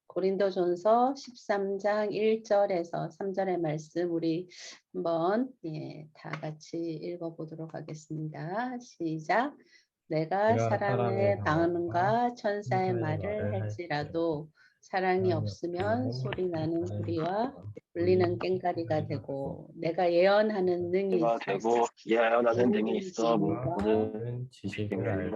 고린도전서 13장 1절에서 3절의 말씀 우리 한번 다 같이 읽어보도록 하겠습니다. 시작. 내가 사람의 방언과 천사의 말을 할지라도 사랑이 없으면 소리나는 소리와 울리는 꽹과리가 되고 내가 예언하는 능이 있어 모든 지식을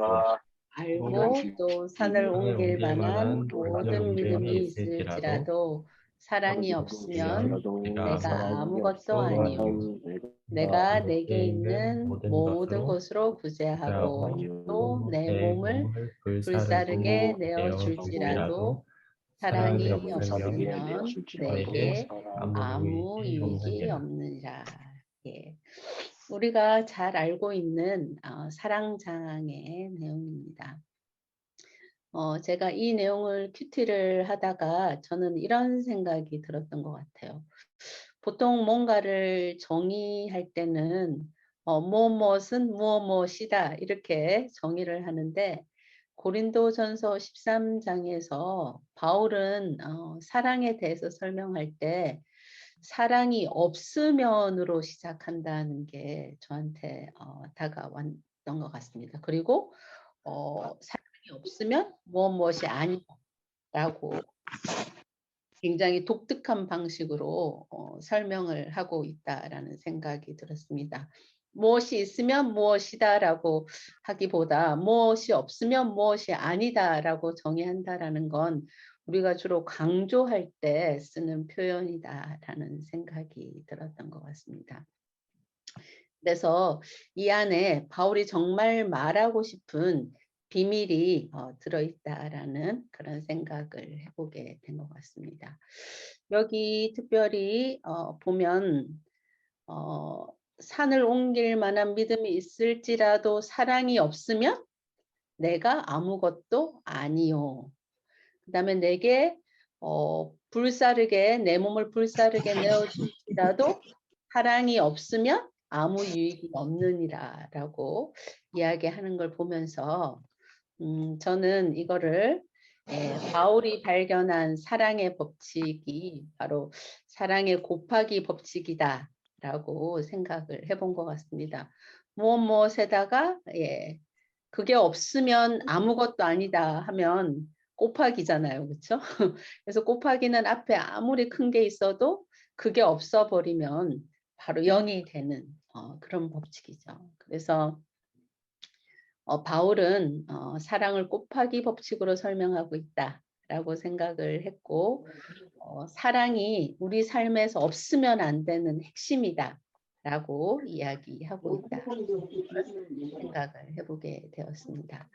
알고 또 산을 옮길 만한 모든 믿음이 있을지라도 사랑이 없으면 내가 아무것도 아니요. 내가 내게 있는 모든 것으로 구제하고 또 내 몸을 불사르게 내어줄지라도 사랑이 없으면 내게 아무 유익이 없느니라. 예. 우리가 잘 알고 있는 사랑장의 내용입니다. 제가 이 내용을 큐티를 하다가 저는 이런 생각이 들었던 것 같아요. 보통 뭔가를 정의할 때는 무엇은 무엇이다 이렇게 정의를 하는데 고린도전서 13장에서 바울은 사랑에 대해서 설명할 때 사랑이 없으면으로 시작한다는 게 저한테 다가왔던 것 같습니다. 그리고 사랑이 없으면 무엇이 아니라고 굉장히 독특한 방식으로 설명을 하고 있다라는 생각이 들었습니다. 무엇이 있으면 무엇이다라고 하기보다 무엇이 없으면 무엇이 아니다라고 정의한다라는 건 우리가 주로 강조할 때 쓰는 표현이다라는 생각이 들었던 것 같습니다. 그래서 이 안에 바울이 정말 말하고 싶은 비밀이 들어있다라는 그런 생각을 해보게 된 것 같습니다. 여기 특별히 보면 산을 옮길 만한 믿음이 있을지라도 사랑이 없으면 내가 아무것도 아니요. 그 다음에 내게 내 몸을 불사르게 내어줄지라도 사랑이 없으면 아무 유익이 없느니라 라고 이야기하는 걸 보면서 저는 이거를 바울이 발견한 사랑의 법칙이 바로 사랑의 곱하기 법칙이다 라고 생각을 해본 것 같습니다. 무엇에다가 그게 없으면 아무것도 아니다 하면 곱하기잖아요. 그렇죠? 그래서 곱하기는 앞에 아무리 큰 게 있어도 그게 없어버리면 바로 0이 되는 그런 법칙이죠. 그래서 바울은 사랑을 곱하기 법칙으로 설명하고 있다라고 생각을 했고 사랑이 우리 삶에서 없으면 안 되는 핵심이다라고 이야기하고 있다 생각을 해보게 되었습니다.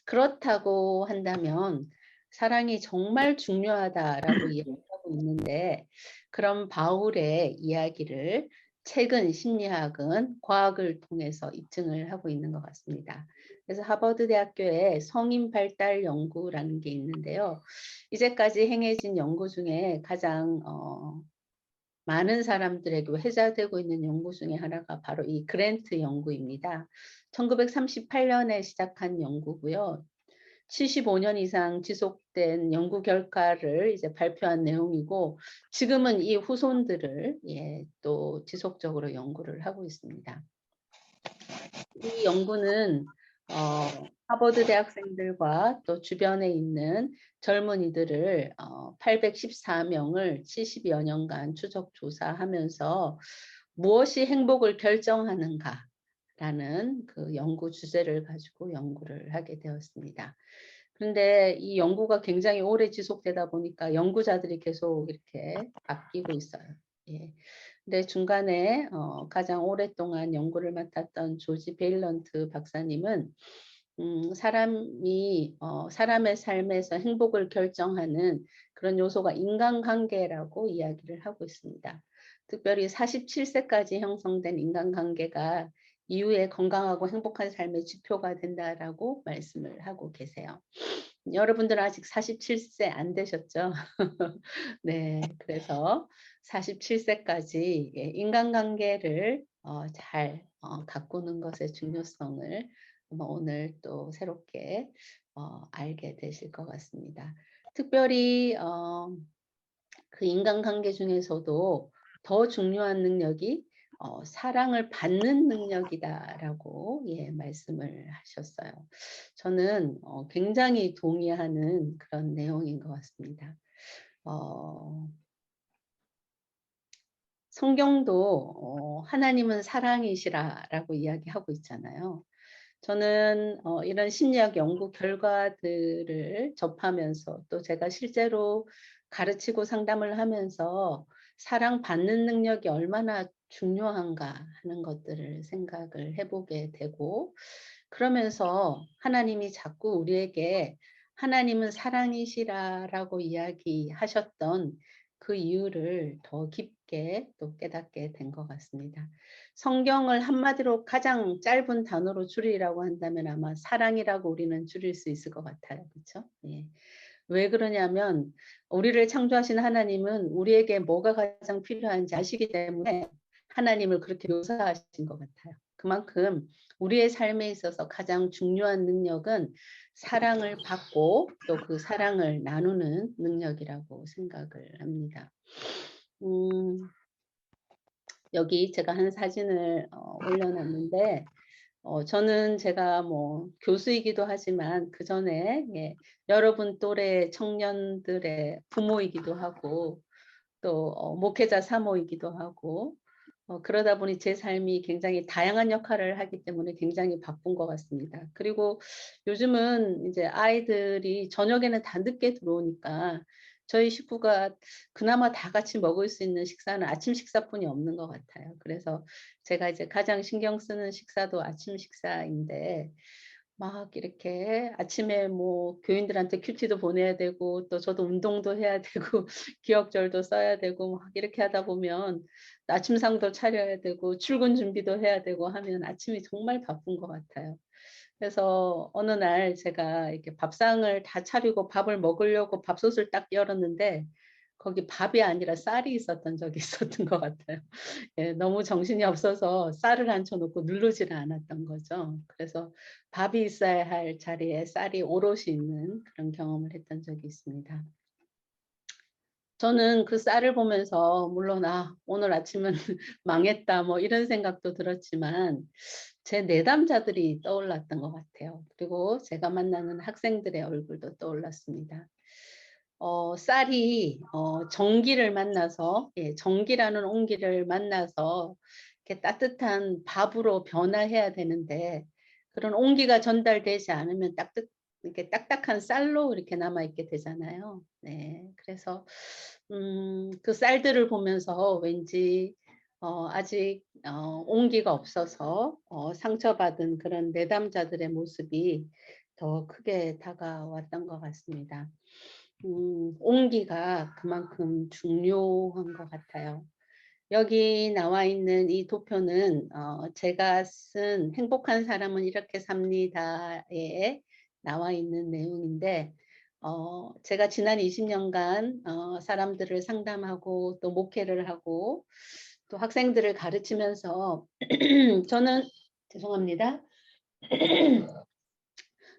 그렇다고 한다면 사랑이 정말 중요하다라고 이야기하고 있는데 그럼 바울의 이야기를 최근 심리학은 과학을 통해서 입증을 하고 있는 것 같습니다. 그래서 하버드 대학교의 성인 발달 연구라는 게 있는데요. 이제까지 행해진 연구 중에 가장 많은 사람들에게 회자되고 있는 연구 중에 하나가 바로 이 그랜트 연구입니다. 1938년에 시작한 연구고요. 75년 이상 지속된 연구 결과를 이제 발표한 내용이고 지금은 이 후손들을 또 지속적으로 연구를 하고 있습니다. 이 연구는 하버드 대학생들과 또 주변에 있는 젊은이들을 814명을 70여 년간 추적 조사하면서 무엇이 행복을 결정하는가라는 그 연구 주제를 가지고 연구를 하게 되었습니다. 그런데 이 연구가 굉장히 오래 지속되다 보니까 연구자들이 계속 이렇게 바뀌고 있어요. 근데 중간에 가장 오랫동안 연구를 맡았던 조지 베일런트 박사님은 사람의 삶에서 행복을 결정하는 그런 요소가 인간관계라고 이야기를 하고 있습니다. 특별히 47세까지 형성된 인간관계가 이후에 건강하고 행복한 삶의 지표가 된다라고 말씀을 하고 계세요. 여러분들은 아직 47세 안 되셨죠? 네, 그래서 47세까지 인간관계를 잘 가꾸는 것의 중요성을 오늘 또 새롭게 알게 되실 것 같습니다. 특별히 그 인간관계 중에서도 더 중요한 능력이 사랑을 받는 능력이다라고 말씀을 하셨어요. 저는 굉장히 동의하는 그런 내용인 것 같습니다. 어, 성경도 하나님은 사랑이시라라고 이야기하고 있잖아요. 저는 이런 심리학 연구 결과들을 접하면서 또 제가 실제로 가르치고 상담을 하면서 사랑받는 능력이 얼마나 중요한가 하는 것들을 생각을 해보게 되고, 그러면서 하나님이 자꾸 우리에게 하나님은 사랑이시라라고 이야기하셨던 그 이유를 더 깊게 또 깨닫게 된 것 같습니다. 성경을 한마디로 가장 짧은 단어로 줄이라고 한다면 아마 사랑이라고 우리는 줄일 수 있을 것 같아요. 그렇죠? 예. 왜 그러냐면 우리를 창조하신 하나님은 우리에게 뭐가 가장 필요한지 아시기 때문에 하나님을 그렇게 묘사하신 것 같아요. 그만큼 우리의 삶에 있어서 가장 중요한 능력은 사랑을 받고 또 그 사랑을 나누는 능력이라고 생각을 합니다. 여기 제가 한 사진을 올려놨는데 저는 제가 뭐 교수이기도 하지만 그전에 여러분 또래 청년들의 부모이기도 하고 또 목회자 사모이기도 하고 그러다 보니 제 삶이 굉장히 다양한 역할을 하기 때문에 굉장히 바쁜 것 같습니다. 그리고 요즘은 이제 아이들이 저녁에는 다 늦게 들어오니까 저희 식구가 그나마 다 같이 먹을 수 있는 식사는 아침 식사뿐이 없는 것 같아요. 그래서 제가 이제 가장 신경 쓰는 식사도 아침 식사인데 막 이렇게 아침에 뭐 교인들한테 큐티도 보내야 되고 또 저도 운동도 해야 되고 기억절도 써야 되고 막 이렇게 하다 보면 아침상도 차려야 되고 출근 준비도 해야 되고 하면 아침이 정말 바쁜 것 같아요. 그래서 어느 날 제가 이렇게 밥상을 다 차리고 밥을 먹으려고 밥솥을 딱 열었는데 거기 밥이 아니라 쌀이 있었던 적이 있었던 것 같아요. 너무 정신이 없어서 쌀을 앉혀 놓고 누르지를 않았던 거죠. 그래서 밥이 있어야 할 자리에 쌀이 오롯이 있는 그런 경험을 했던 적이 있습니다. 저는 그 쌀을 보면서 물론 '아 오늘 아침은 망했다.' 뭐 이런 생각도 들었지만 제 내담자들이 떠올랐던 것 같아요. 그리고 제가 만나는 학생들의 얼굴도 떠올랐습니다. 쌀이 전기를 만나서 전기라는 온기를 만나서 이렇게 따뜻한 밥으로 변화해야 되는데 그런 온기가 전달되지 않으면 이렇게 딱딱한 쌀로 이렇게 남아 있게 되잖아요. 네. 그래서 그 쌀들을 보면서 왠지 아직 온기가 없어서 상처받은 그런 내담자들의 모습이 더 크게 다가왔던 것 같습니다. 온기가 그만큼 중요한 것 같아요. 여기 나와 있는 이 도표는 제가 쓴 행복한 사람은 이렇게 삽니다에 나와 있는 내용인데 제가 지난 20년간 사람들을 상담하고 또 목회를 하고 또 학생들을 가르치면서 저는 죄송합니다.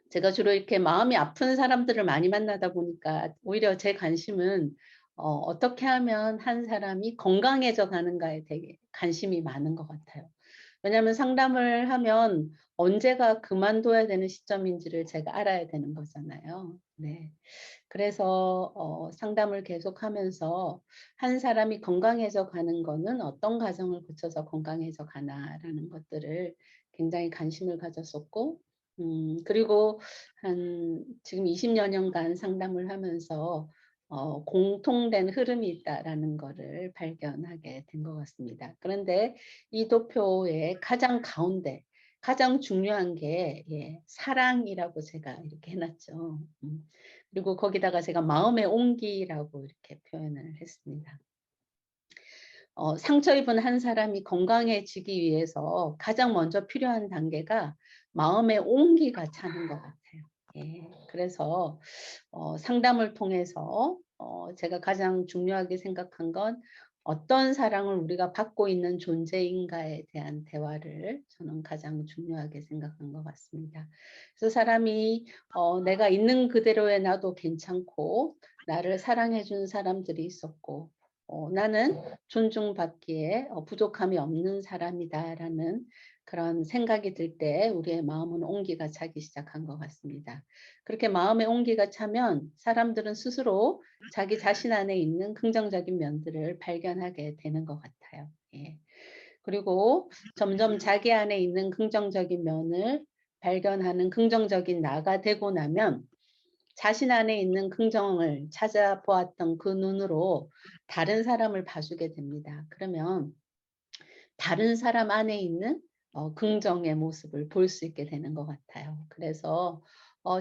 제가 주로 이렇게 마음이 아픈 사람들을 많이 만나다 보니까 오히려 제 관심은 어떻게 하면 한 사람이 건강해져 가는가에 되게 관심이 많은 것 같아요. 왜냐하면 상담을 하면 언제가 그만둬야 되는 시점인지를 제가 알아야 되는 거잖아요. 네. 그래서 상담을 계속하면서 한 사람이 건강해져 가는 거는 어떤 과정을 거쳐서 건강해져 가나라는 것들을 굉장히 관심을 가졌었고 그리고 한 지금 20여 년간 상담을 하면서 공통된 흐름이 있다라는 거를 발견하게 된 것 같습니다. 그런데 이 도표의 가장 가운데 가장 중요한 게 사랑이라고 제가 이렇게 해 놨죠. 그리고 거기다가 제가 마음의 온기라고 이렇게 표현을 했습니다. 상처 입은 한 사람이 건강해지기 위해서 가장 먼저 필요한 단계가 마음의 온기가 차는 것 같아요. 그래서 상담을 통해서 제가 가장 중요하게 생각한 건 어떤 사랑을 우리가 받고 있는 존재인가에 대한 대화를 저는 가장 중요하게 생각한 것 같습니다. 그래서 사람이 내가 있는 그대로의 나도 괜찮고 나를 사랑해 준 사람들이 있었고 나는 존중받기에 부족함이 없는 사람이다라는 그런 생각이 들 때 우리의 마음은 온기가 차기 시작한 것 같습니다. 그렇게 마음의 온기가 차면 사람들은 스스로 자기 자신 안에 있는 긍정적인 면들을 발견하게 되는 것 같아요. 예. 그리고 점점 자기 안에 있는 긍정적인 면을 발견하는 긍정적인 나가 되고 나면 자신 안에 있는 긍정을 찾아보았던 그 눈으로 다른 사람을 봐주게 됩니다. 그러면 다른 사람 안에 있는 긍정의 모습을 볼 수 있게 되는 것 같아요. 그래서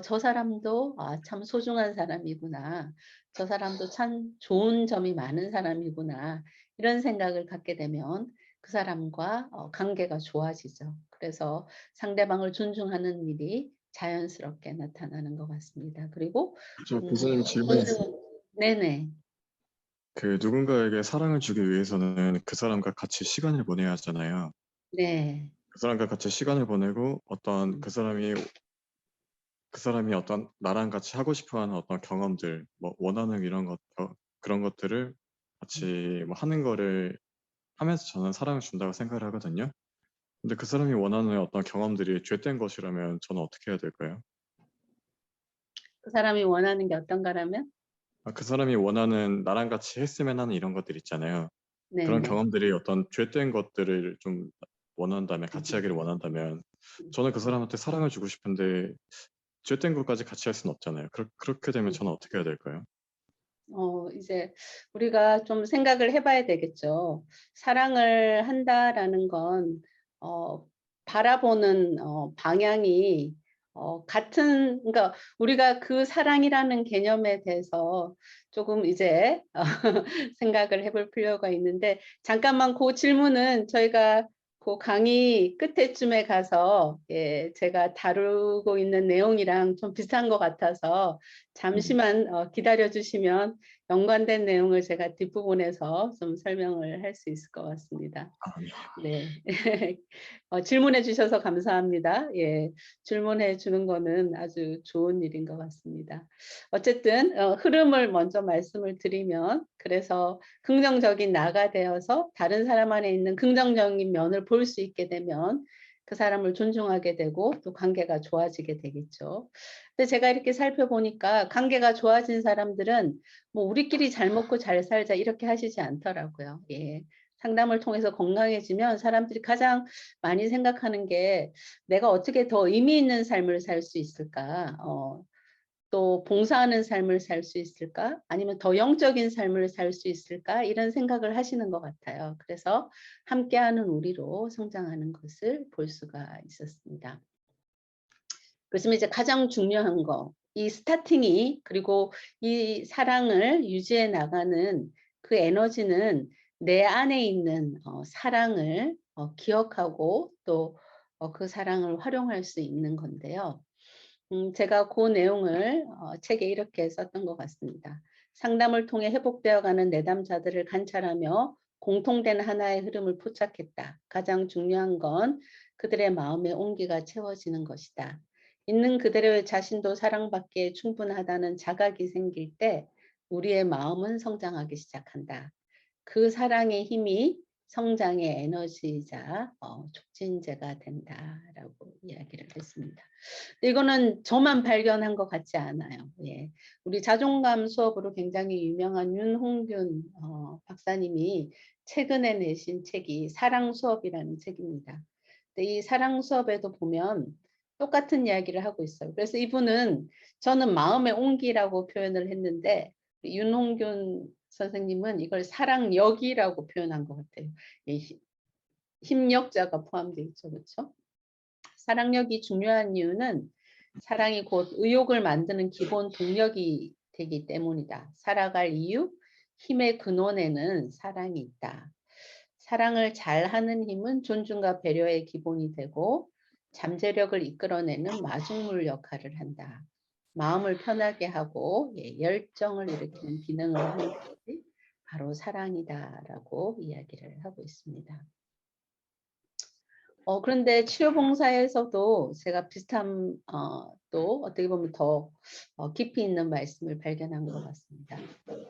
저 사람도 참 소중한 사람이구나. 저 사람도 참 좋은 점이 많은 사람이구나. 이런 생각을 갖게 되면 그 사람과 관계가 좋아지죠. 그래서 상대방을 존중하는 일이 자연스럽게 나타나는 것 같습니다. 그리고 저 교수님 질문, 존중 네네. 그 누군가에게 사랑을 주기 위해서는 그 사람과 같이 시간을 보내야 하잖아요. 네. 그 사람과 같이 시간을 보내고 어떤 음. 그 사람이 어떤 나랑 같이 하고 싶어 하는 어떤 경험들, 뭐 원하는 이런 그런 것들을 같이 뭐 하는 거를 하면서 저는 사랑을 준다고 생각을 하거든요. 근데 그 사람이 원하는 어떤 경험들이 죄된 것이라면 저는 어떻게 해야 될까요? 그 사람이 원하는 게 어떤가라면? 그 사람이 원하는 나랑 같이 했으면 하는 이런 것들 있잖아요. 그런 네네. 경험들이 어떤 죄된 것들을 좀 원한다면, 같이 하기를 원한다면, 저는 그 사람한테 사랑을 주고 싶은데 죄된 것까지 같이 할 수는 없잖아요. 그렇게 되면 저는 어떻게 해야 될까요? 이제 우리가 좀 생각을 해 봐야 되겠죠. 사랑을 한다라는 건 바라보는 방향이 같은, 그러니까 우리가 그 사랑이라는 개념에 대해서 조금 이제 생각을 해볼 필요가 있는데, 잠깐만 그 질문은 저희가 그 강의 끝에쯤에 가서 제가 다루고 있는 내용이랑 좀 비슷한 것 같아서 음, 잠시만 기다려 주시면 연관된 내용을 제가 뒷부분에서 좀 설명을 할 수 있을 것 같습니다. 네. 네. 질문해 주셔서 감사합니다. 예. 질문해 주는 거는 아주 좋은 일인 것 같습니다. 어쨌든 흐름을 먼저 말씀을 드리면, 그래서 긍정적인 나가 되어서 다른 사람 안에 있는 긍정적인 면을 볼 수 있게 되면 그 사람을 존중하게 되고 또 관계가 좋아지게 되겠죠. 근데 제가 이렇게 살펴보니까 관계가 좋아진 사람들은 뭐 "우리끼리 잘 먹고 잘 살자." 이렇게 하시지 않더라고요. 예. 상담을 통해서 건강해지면 사람들이 가장 많이 생각하는 게 '내가 어떻게 더 의미 있는 삶을 살 수 있을까? 또 봉사하는 삶을 살 수 있을까? 아니면 더 영적인 삶을 살 수 있을까?' 이런 생각을 하시는 것 같아요. 그래서 함께하는 우리로 성장하는 것을 볼 수가 있었습니다. 그렇지만 이제 가장 중요한 거, 이 스타팅이, 그리고 이 사랑을 유지해 나가는 그 에너지는 내 안에 있는 사랑을 기억하고 또 그 사랑을 활용할 수 있는 건데요. 제가 그 내용을 책에 이렇게 썼던 것 같습니다. "상담을 통해 회복되어 가는 내담자들을 관찰하며 공통된 하나의 흐름을 포착했다. 가장 중요한 건 그들의 마음의 온기가 채워지는 것이다. 있는 그대로의 자신도 사랑받기에 충분하다는 자각이 생길 때 우리의 마음은 성장하기 시작한다. 그 사랑의 힘이 성장의 에너지이자 촉진제가 된다."라고 이야기를 했습니다. 이거는 저만 발견한 것 같지 않아요. 예. 우리 자존감 수업으로 굉장히 유명한 윤홍균 박사님이 최근에 내신 책이 사랑 수업이라는 책입니다. 근데 이 사랑 수업에도 보면 똑같은 이야기를 하고 있어요. 그래서 이분은, 저는 마음의 온기라고 표현을 했는데 윤홍균 선생님은 이걸 사랑력이라고 표현한 것 같아요. 이 힘력자가 포함되어 있죠. 그렇죠? 사랑력이 중요한 이유는 사랑이 곧 의욕을 만드는 기본 동력이 되기 때문이다. 살아갈 이유, 힘의 근원에는 사랑이 있다. 사랑을 잘하는 힘은 존중과 배려의 기본이 되고 잠재력을 이끌어내는 마중물 역할을 한다. 마음을 편하게 하고 열정을 일으키는 기능을 하는 것이 바로 사랑이다라고 이야기를 하고 있습니다. 그런데 치유봉사에서도 제가 비슷한 또 어떻게 보면 더 깊이 있는 말씀을 발견한 것 같습니다.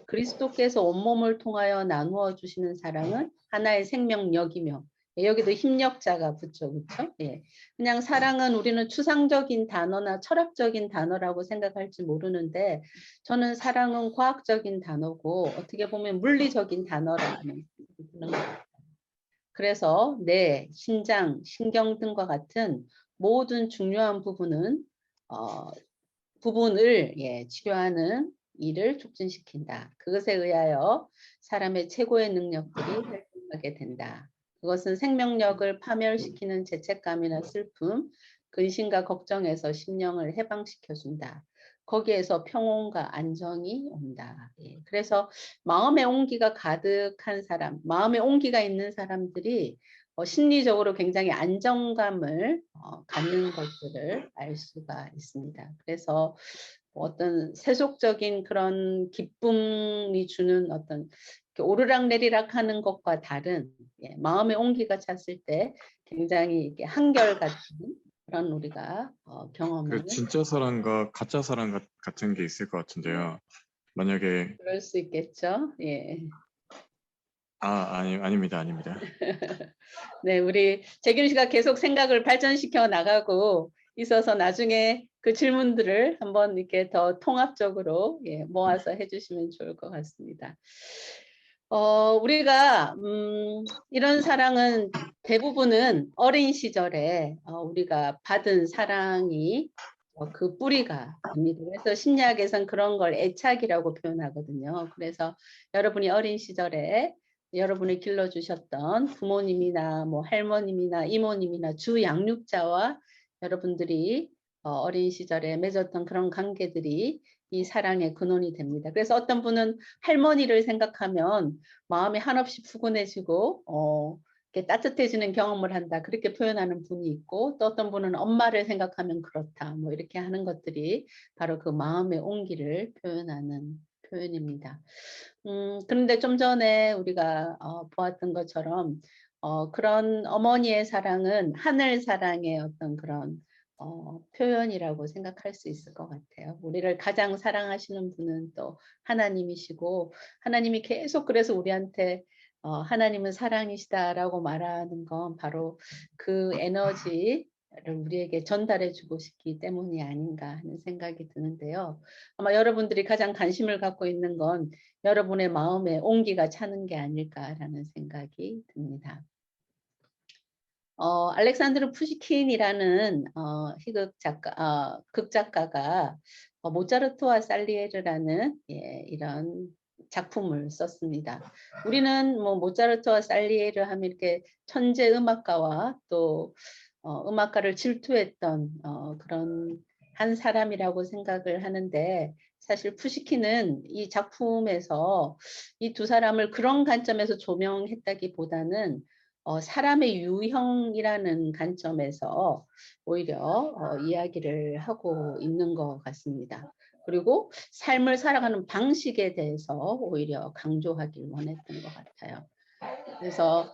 그리스도께서 온몸을 통하여 나누어 주시는 사랑은 하나의 생명력이며, 예, 여기도 힘력자가 붙죠, 그렇죠? 예. 그냥 사랑은 우리는 추상적인 단어나 철학적인 단어라고 생각할지 모르는데, 저는 사랑은 과학적인 단어고 어떻게 보면 물리적인 단어라는 생각이 드는 것 같아요. 그래서 뇌, 신장, 신경 등과 같은 모든 중요한 부분을 치료하는 일을 촉진시킨다. 그것에 의하여 사람의 최고의 능력들이 활동하게 된다. 그것은 생명력을 파멸시키는 죄책감이나 슬픔, 근심과 걱정에서 심령을 해방시켜준다. 거기에서 평온과 안정이 온다. 예. 그래서 마음의 온기가 가득한 사람, 마음의 온기가 있는 사람들이 심리적으로 굉장히 안정감을 갖는 것들을 알 수가 있습니다. 그래서 어떤 세속적인 그런 기쁨이 주는 어떤 오르락내리락 하는 것과 다른 마음의 온기가 찼을 때 굉장히 이렇게 한결같은 그런 우리가 그 경험하는 진짜 사랑과 가짜 사랑 같은 게 있을 것 같은데요. 만약에 그럴 수 있겠죠. 예. 아닙니다. 네, 우리 재균 씨가 계속 생각을 발전시켜 나가고 있어서 나중에 그 질문들을 한번 이렇게 더 통합적으로 모아서 해주시면 좋을 것 같습니다. 우리가 이런 사랑은 대부분은 어린 시절에 우리가 받은 사랑이 그 뿌리가 됩니다. 그래서 심리학에서는 그런 걸 애착이라고 표현하거든요. 그래서 여러분이 어린 시절에 여러분을 길러주셨던 부모님이나 뭐 할머님이나 이모님이나 주 양육자와 여러분들이 어린 시절에 맺었던 그런 관계들이 이 사랑의 근원이 됩니다. 그래서 어떤 분은 할머니를 생각하면 마음이 한없이 푸근해지고 이렇게 따뜻해지는 경험을 한다. 그렇게 표현하는 분이 있고, 또 어떤 분은 엄마를 생각하면 그렇다. 뭐 이렇게 하는 것들이 바로 그 마음의 온기를 표현하는 표현입니다. 그런데 좀 전에 우리가 보았던 것처럼 그런 어머니의 사랑은 하늘 사랑의 어떤 그런 표현이라고 생각할 수 있을 것 같아요. 우리를 가장 사랑하시는 분은 또 하나님이시고, 하나님이 계속 그래서 우리한테 하나님은 사랑이시다라고 말하는 건 바로 그 에너지를 우리에게 전달해 주고 싶기 때문이 아닌가 하는 생각이 드는데요. 아마 여러분들이 가장 관심을 갖고 있는 건 여러분의 마음에 온기가 차는 게 아닐까라는 생각이 듭니다. 알렉산드르 푸시킨이라는 극작가가 모차르트와 살리에르라는 이런 작품을 썼습니다. 우리는 뭐 모차르트와 살리에르 하면 이렇게 천재 음악가와 또 음악가를 질투했던 그런 한 사람이라고 생각을 하는데, 사실 푸시킨은 이 작품에서 이 두 사람을 그런 관점에서 조명했다기보다는 사람의 유형이라는 관점에서 오히려 이야기를 하고 있는 것 같습니다. 그리고 삶을 살아가는 방식에 대해서 오히려 강조하길 원했던 것 같아요. 그래서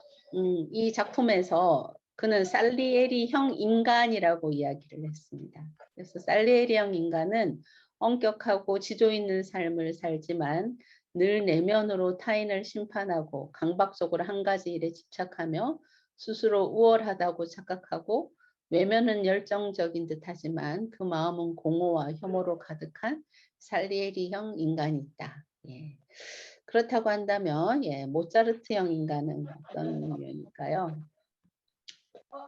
이 작품에서 그는 살리에리형 인간이라고 이야기를 했습니다. 그래서 살리에리형 인간은 엄격하고 지조 있는 삶을 살지만 늘 내면으로 타인을 심판하고 강박적으로 한 가지 일에 집착하며 스스로 우월하다고 착각하고 외면은 열정적인 듯하지만 그 마음은 공허와 혐오로 가득한 살리에리형 인간이 있다. 예. 그렇다고 한다면 모차르트형 인간은 어떤 류일까요?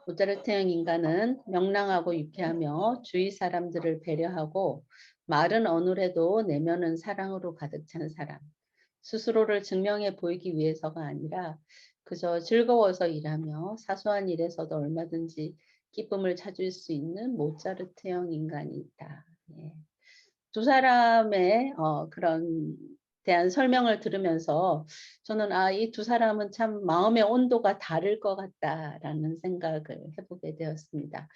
모차르트형 인간은 명랑하고 유쾌하며 주위 사람들을 배려하고 말은 어눌해도 내면은 사랑으로 가득 찬 사람. 스스로를 증명해 보이기 위해서가 아니라 그저 즐거워서 일하며 사소한 일에서도 얼마든지 기쁨을 찾을 수 있는 모차르트형 인간이 있다. 두 사람의 그런 대한 설명을 들으면서 저는 '아 이 두 사람은 참 마음의 온도가 다를 것 같다.'라는 생각을 해 보게 되었습니다.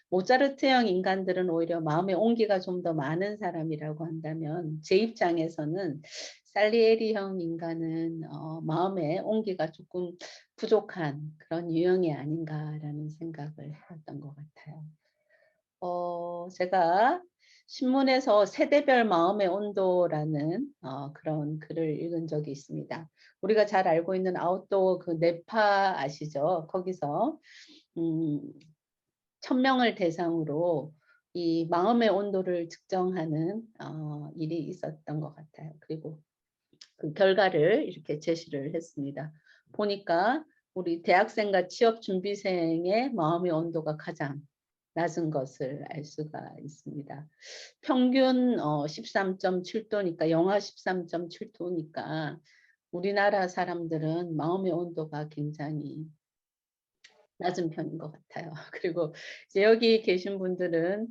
모차르트형 인간들은 오히려 마음의 온기가 좀 더 많은 사람이라고 한다면 제 입장에서는 살리에리형 인간은 마음의 온기가 조금 부족한 그런 유형이 아닌가라는 생각을 해 봤던 것 같아요. 제가 신문에서 세대별 마음의 온도라는 그런 글을 읽은 적이 있습니다. 우리가 잘 알고 있는 아웃도어 그 뇌파 아시죠? 거기서 음 1,000명을 대상으로 이 마음의 온도를 측정하는 일이 있었던 것 같아요. 그리고 그 결과를 이렇게 제시를 했습니다. 보니까 우리 대학생과 취업 준비생의 마음의 온도가 가장 낮은 것을 알 수가 있습니다. 평균 13.7도니까 영하 13.7도니까 우리나라 사람들은 마음의 온도가 굉장히 낮은 편인 것 같아요. 그리고 이제 여기 계신 분들은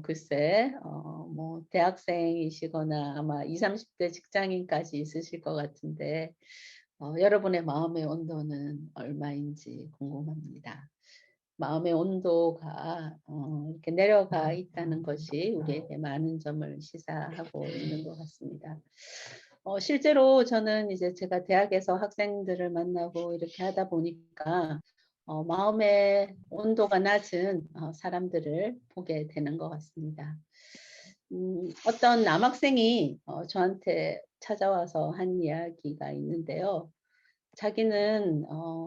글쎄 뭐 대학생이시거나 아마 20-30대 직장인까지 있으실 것 같은데 여러분의 마음의 온도는 얼마인지 궁금합니다. 마음의 온도가 이렇게 내려가 있다는 것이 우리에게 많은 점을 시사하고 있는 것 같습니다. 실제로 저는 이제 제가 대학에서 학생들을 만나고 이렇게 하다 보니까 마음의 온도가 낮은 사람들을 보게 되는 것 같습니다. 어떤 남학생이 저한테 찾아와서 한 이야기가 있는데요. 자기는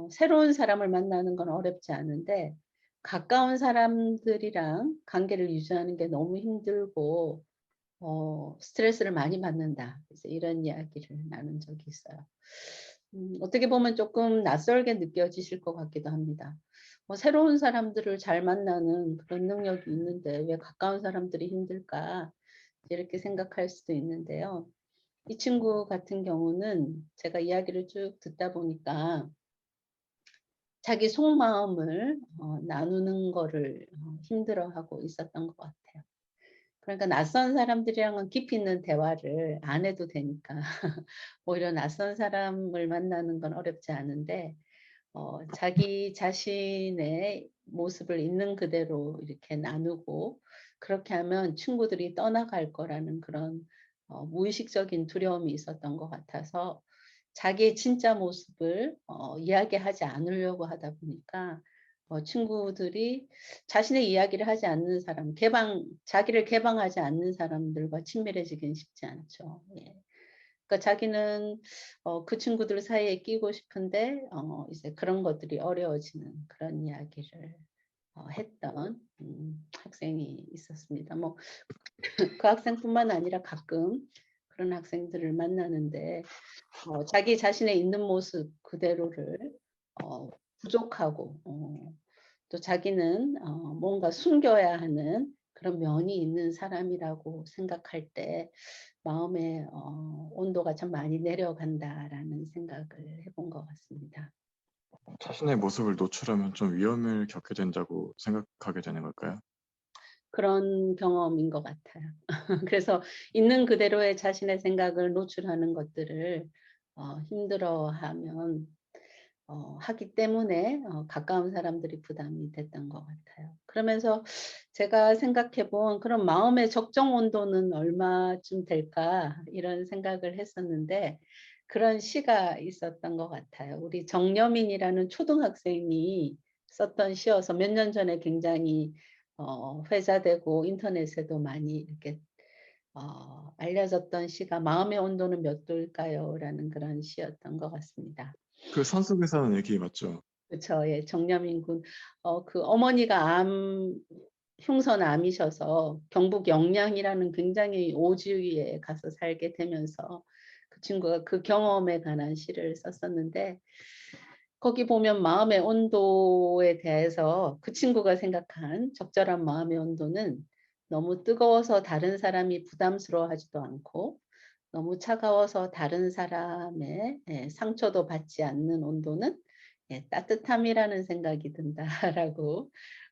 새로운 사람을 만나는 건 어렵지 않은데 가까운 사람들이랑 관계를 유지하는 게 너무 힘들고 스트레스를 많이 받는다. 그래서 이런 이야기를 나눈 적이 있어요. 어떻게 보면 조금 낯설게 느껴지실 것 같기도 합니다. 새로운 사람들을 잘 만나는 그런 능력이 있는데 왜 가까운 사람들이 힘들까? 이렇게 생각할 수도 있는데요. 이 친구 같은 경우는 제가 이야기를 쭉 듣다 보니까 자기 속마음을 나누는 거를 힘들어하고 있었던 것 같아요. 그러니까 낯선 사람들이랑은 깊이 있는 대화를 안 해도 되니까 오히려 낯선 사람을 만나는 건 어렵지 않은데 자기 자신의 모습을 있는 그대로 이렇게 나누고 그렇게 하면 친구들이 떠나갈 거라는 그런 무의식적인 두려움이 있었던 것 같아서 자기의 진짜 모습을 이야기하지 않으려고 하다 보니까 친구들이 자신의 이야기를 하지 않는 사람, 자기를 개방하지 않는 사람들과 친밀해지긴 쉽지 않죠. 예. 그러니까 자기는 그 친구들 사이에 끼고 싶은데 이제 그런 것들이 어려워지는 그런 이야기를 했던 학생이 있었습니다. 뭐 그 학생뿐만 아니라 가끔 그런 학생들을 만나는데 자기 자신의 있는 모습 그대로를 부족하고 또 자기는 뭔가 숨겨야 하는 그런 면이 있는 사람이라고 생각할 때 마음의 온도가 참 많이 내려간다라는 생각을 해본 것 같습니다. 자신의 모습을 노출하면 좀 위험을 겪게 된다고 생각하게 되는 걸까요? 그런 경험인 것 같아요. 그래서 있는 그대로의 자신의 생각을 노출하는 것들을 힘들어하면 하기 때문에 가까운 사람들이 부담이 됐던 것 같아요. 그러면서 제가 생각해 본 '그럼 마음의 적정 온도는 얼마쯤 될까?' 이런 생각을 했었는데 그런 시가 있었던 것 같아요. 우리 정여민이라는 초등학생이 썼던 시여서 몇 년 전에 굉장히 회자되고 인터넷에도 많이 이렇게 알려졌던 시가 "마음의 온도는 몇 도일까요?"라는 그런 시였던 것 같습니다. 그 산속에서 하는 얘기 맞죠? 그쵸. 예. 정여민 군. 그 어머니가 흉선암이셔서 경북 영양이라는 굉장히 오지에 가서 살게 되면서 그 친구가 그 경험에 관한 시를 썼었는데 거기 보면 마음의 온도에 대해서 그 친구가 생각한 적절한 마음의 온도는 너무 뜨거워서 다른 사람이 부담스러워하지도 않고 너무 차가워서 다른 사람의 상처도 받지 않는 온도는 따뜻함이라는 생각이 든다라고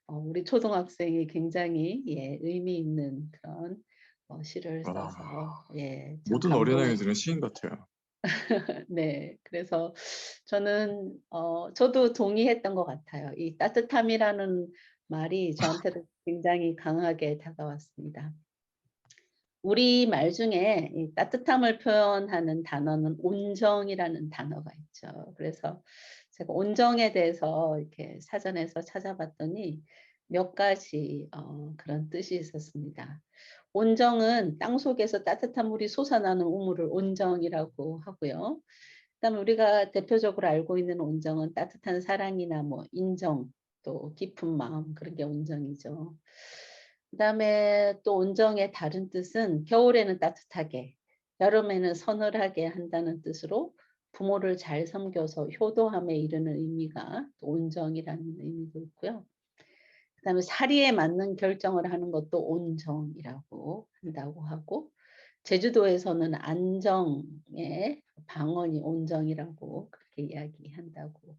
우리 초등학생이 굉장히 의미 있는 그런 시를 와, 써서 예, 참 모든 감동을. 어린아이들은 시인 같아요. 네. 그래서 저는 저도 동의했던 것 같아요. 이 따뜻함이라는 말이 저한테도 굉장히 강하게 다가왔습니다. 우리말 중에 이 따뜻함을 표현하는 단어는 온정이라는 단어가 있죠. 그래서 제가 온정에 대해서 이렇게 사전에서 찾아봤더니 몇 가지 그런 뜻이 있었습니다. 온정은 땅속에서 따뜻한 물이 솟아나는 우물을 온정이라고 하고요. 그다음에 우리가 대표적으로 알고 있는 온정은 따뜻한 사랑이나 뭐 인정, 또 깊은 마음, 그런 게 온정이죠. 그다음에 또 온정의 다른 뜻은 겨울에는 따뜻하게, 여름에는 서늘하게 한다는 뜻으로 부모를 잘 섬겨서 효도함에 이르는 의미가 또 온정이라는 의미도 있고요. 그다음에 사리에 맞는 결정을 하는 것도 온정이라고 한다고 하고, 제주도에서는 안정의 방언이 온정이라고 그렇게 이야기한다고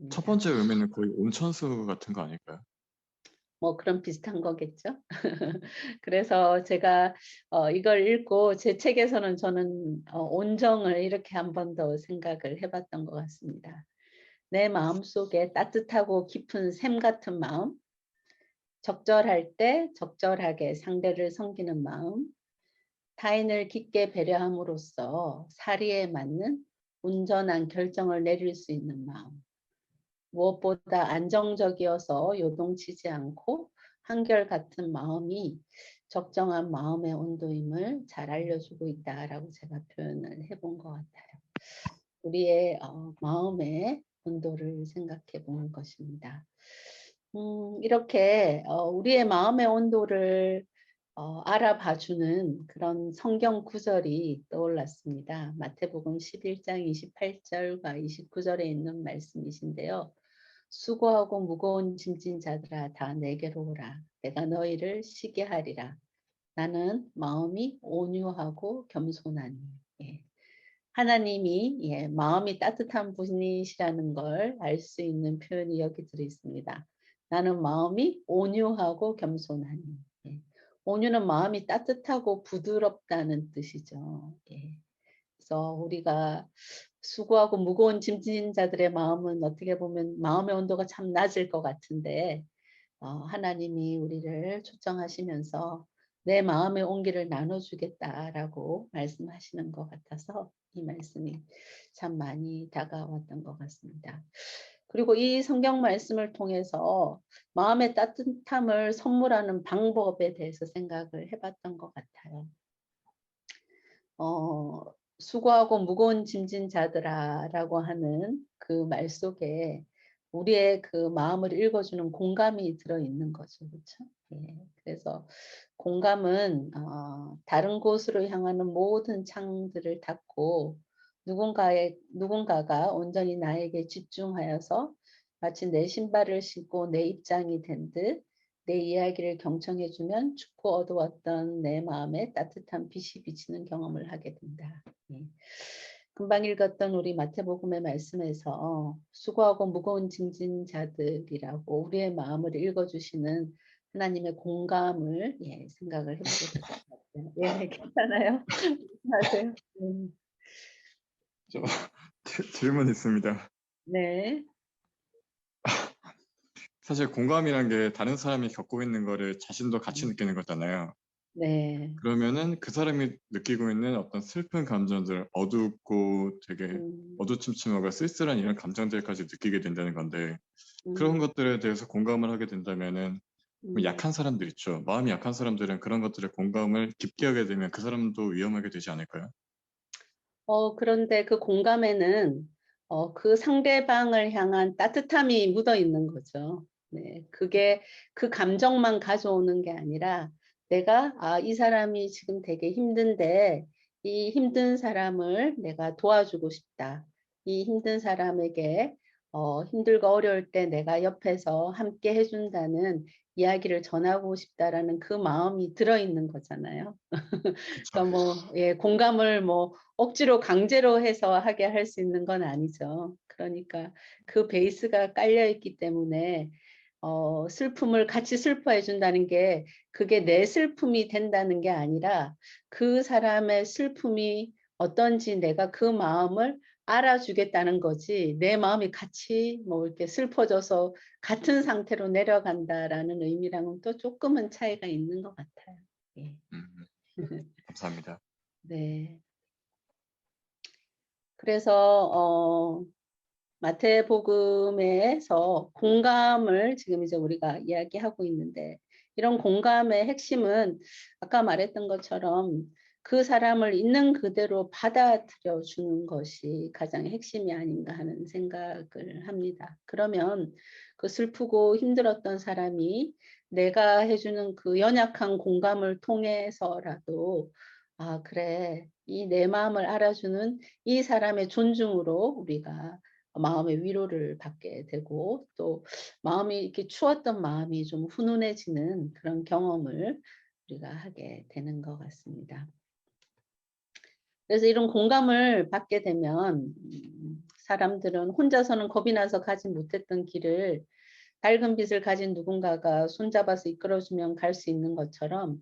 첫 합니다. 번째 의미는 거의 온천수 같은 거 아닐까요? 뭐 그런 비슷한 거겠죠. 그래서 제가 이걸 읽고 제 책에서는 저는 온정을 이렇게 한 번 더 생각을 해봤던 것 같습니다. 내 마음속에 따뜻하고 깊은 샘 같은 마음, 적절할 때 적절하게 상대를 섬기는 마음, 타인을 깊게 배려함으로써 사리에 맞는 온전한 결정을 내릴 수 있는 마음. 무엇보다 안정적이어서 요동치지 않고 한결같은 마음이 적정한 마음의 온도임을 잘 알려주고 있다라고 제가 표현을 해본 것 같아요. 우리의 마음의 온도를 생각해 보는 것입니다. 이렇게 우리의 마음의 온도를 알아봐주는 그런 성경 구절이 떠올랐습니다. 마태복음 11장 28절과 29절에 있는 말씀이신데요. 수고하고 무거운 짐진 자들아 다 내게로 오라. 내가 너희를 쉬게 하리라. 나는 마음이 온유하고 겸손하니. 예. 하나님이 예, 마음이 따뜻한 분이시라는 걸 알 수 있는 표현이 여기 들어 있습니다. 나는 마음이 온유하고 겸손하니. 예. 온유는 마음이 따뜻하고 부드럽다는 뜻이죠. 예. 그래서 우리가 수고하고 무거운 짐진 자들의 마음은 어떻게 보면 마음의 온도가 참 낮을 것 같은데 하나님이 우리를 초청하시면서 내 마음의 온기를 나눠주겠다라고 말씀하시는 것 같아서 이 말씀이 참 많이 다가왔던 것 같습니다. 그리고 이 성경 말씀을 통해서 마음의 따뜻함을 선물하는 방법에 대해서 생각을 해봤던 것 같아요. 어, 수고하고 무거운 짐진 자들아라고 하는 그 말 속에 우리의 그 마음을 읽어주는 공감이 들어있는 거죠. 그렇죠? 예. 그래서 공감은 다른 곳으로 향하는 모든 창들을 닫고 누군가가 온전히 나에게 집중하여서 마치 내 신발을 신고 내 입장이 된 듯 내 이야기를 경청해주면 춥고 어두웠던 내 마음에 따뜻한 빛이 비치는 경험을 하게 된다. 예. 금방 읽었던 우리 마태복음의 말씀에서 수고하고 무거운 짐진 자들이라고 우리의 마음을 읽어주시는 하나님의 공감을 예, 생각을 해보게 될 것 같아요. 예, 괜찮아요? 말씀하세요. 저 질문 있습니다. 네, 사실 공감이란 게 다른 사람이 겪고 있는 거를 자신도 같이 느끼는 거잖아요. 네, 그러면은 그 사람이 느끼고 있는 어떤 슬픈 감정들, 어둡고 되게 음, 어두침침하고 쓸쓸한 이런 감정들까지 느끼게 된다는 건데 그런 음, 것들에 대해서 공감을 하게 된다면은 음. 약한 사람들 있죠. 마음이 약한 사람들은 그런 것들에 공감을 깊게 하게 되면 그 사람도 위험하게 되지 않을까요? 그런데 그 공감에는 그 상대방을 향한 따뜻함이 묻어 있는 거죠. 네, 그게 그 감정만 가져오는 게 아니라 내가 이 사람이 지금 되게 힘든데 이 힘든 사람을 내가 도와주고 싶다. 이 힘든 사람에게 힘들고 어려울 때 내가 옆에서 함께 해준다는 이야기를 전하고 싶다라는 그 마음이 들어있는 거잖아요. 그쵸. 그러니까 뭐 예, 공감을 뭐 억지로 강제로 해서 하게 할 수 있는 건 아니죠. 그러니까 그 베이스가 깔려 있기 때문에 슬픔을 같이 슬퍼해 준다는 게 그게 내 슬픔이 된다는 게 아니라 그 사람의 슬픔이 어떤지 내가 그 마음을 알아주겠다는 거지 내 마음이 같이 뭐 이렇게 슬퍼져서 같은 상태로 내려간다라는 의미랑은 또 조금은 차이가 있는 것 같아요. 예. 음, 감사합니다. 네. 그래서 마태복음에서 공감을 지금 이제 우리가 이야기하고 있는데 이런 공감의 핵심은 아까 말했던 것처럼 그 사람을 있는 그대로 받아들여 주는 것이 가장 핵심이 아닌가 하는 생각을 합니다. 그러면 그 슬프고 힘들었던 사람이 내가 해주는 그 연약한 공감을 통해서라도 아, 그래. 이 내 마음을 알아주는 이 사람의 존중으로 우리가 마음의 위로를 받게 되고 또 마음이 이렇게 추웠던 마음이 좀 훈훈해지는 그런 경험을 우리가 하게 되는 것 같습니다. 그래서 이런 공감을 받게 되면 사람들은 혼자서는 겁이 나서 가지 못했던 길을 밝은 빛을 가진 누군가가 손잡아서 이끌어주면 갈 수 있는 것처럼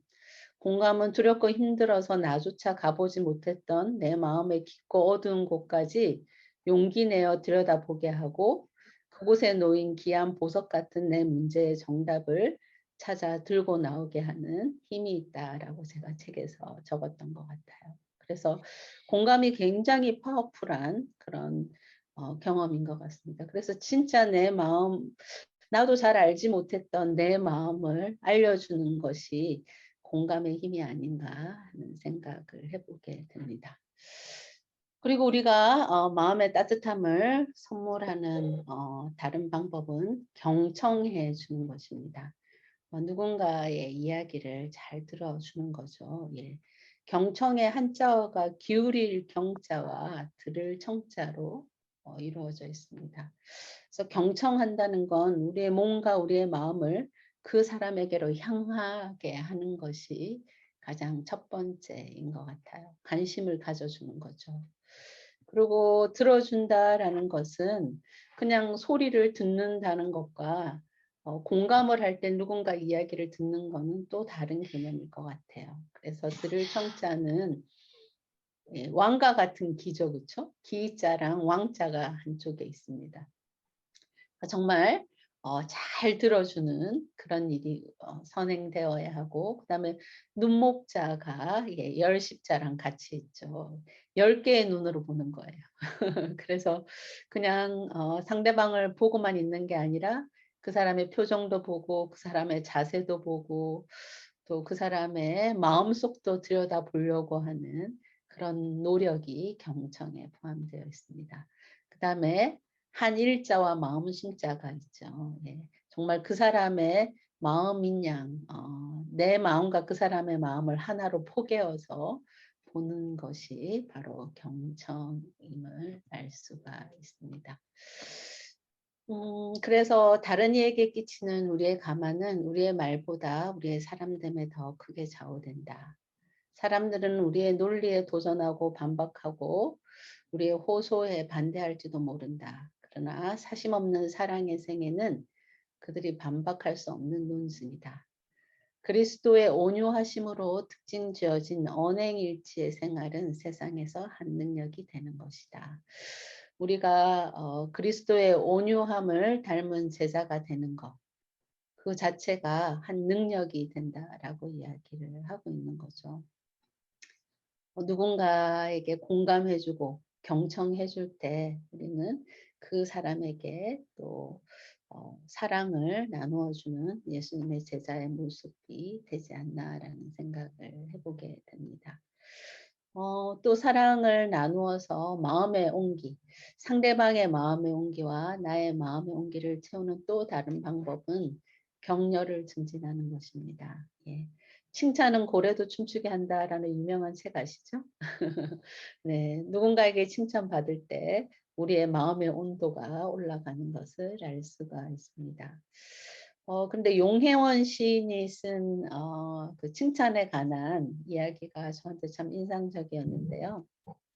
공감은 두렵고 힘들어서 나조차 가보지 못했던 내 마음의 깊고 어두운 곳까지 용기 내어 들여다보게 하고 그곳에 놓인 귀한 보석 같은 내 문제의 정답을 찾아 들고 나오게 하는 힘이 있다라고 제가 책에서 적었던 것 같아요. 그래서 공감이 굉장히 파워풀한 그런 경험인 것 같습니다. 그래서 진짜 내 마음, 나도 잘 알지 못했던 내 마음을 알려주는 것이 공감의 힘이 아닌가 하는 생각을 해보게 됩니다. 그리고 우리가 마음의 따뜻함을 선물하는 다른 방법은 경청해 주는 것입니다. 누군가의 이야기를 잘 들어주는 거죠. 예. 경청의 한자어가 기울일 경자와 들을 청자로 이루어져 있습니다. 그래서 경청한다는 건 우리의 몸과 우리의 마음을 그 사람에게로 향하게 하는 것이 가장 첫 번째인 것 같아요. 관심을 가져주는 거죠. 그리고 들어준다라는 것은 그냥 소리를 듣는다는 것과 공감을 할 때 누군가 이야기를 듣는 거는 또 다른 개념일 것 같아요. 그래서 들을 청자는 예, 왕과 같은 기죠, 그렇죠? 기자랑 왕자가 한쪽에 있습니다. 정말 잘 들어주는 그런 일이 선행되어야 하고 그다음에 눈목자가 예, 열십자랑 같이 있죠. 10개의 눈으로 보는 거예요. 그래서 그냥 상대방을 보고만 있는 게 아니라 그 사람의 표정도 보고 그 사람의 자세도 보고 또 그 사람의 마음속도 들여다보려고 하는 그런 노력이 경청에 포함되어 있습니다. 그다음에 한일자와 마음심자가 있죠. 예. 정말 그 사람의 마음인 양, 내 마음과 그 사람의 마음을 하나로 포개어서 보는 것이 바로 경청임을 알 수가 있습니다. 그래서 다른 이에게 끼치는 우리의 가만은 우리의 말보다 우리의 사람됨에 더 크게 좌우된다. 사람들은 우리의 논리에 도전하고 반박하고 우리의 호소에 반대할지도 모른다. 그러나 사심 없는 사랑의 생애는 그들이 반박할 수 없는 논증이다. 그리스도의 온유하심으로 특징 지어진 언행일치의 생활은 세상에서 한 능력이 되는 것이다. 우리가 그리스도의 온유함을 닮은 제자가 되는 것, 그 자체가 한 능력이 된다라고 이야기를 하고 있는 거죠. 누군가에게 공감해주고 경청해줄 때 우리는 그 사람에게 또 사랑을 나누어주는 예수님의 제자의 모습이 되지 않나라는 생각을 해보게 됩니다. 또 사랑을 나누어서 마음의 온기, 상대방의 마음의 온기와 나의 마음의 온기를 채우는 또 다른 방법은 격려를 증진하는 것입니다. 예. 칭찬은 고래도 춤추게 한다라는 유명한 책 아시죠? 네, 누군가에게 칭찬받을 때 우리의 마음의 온도가 올라가는 것을 알 수가 있습니다. 근데 용혜원 시인이 쓴 그 칭찬에 관한 이야기가 저한테 참 인상적이었는데요.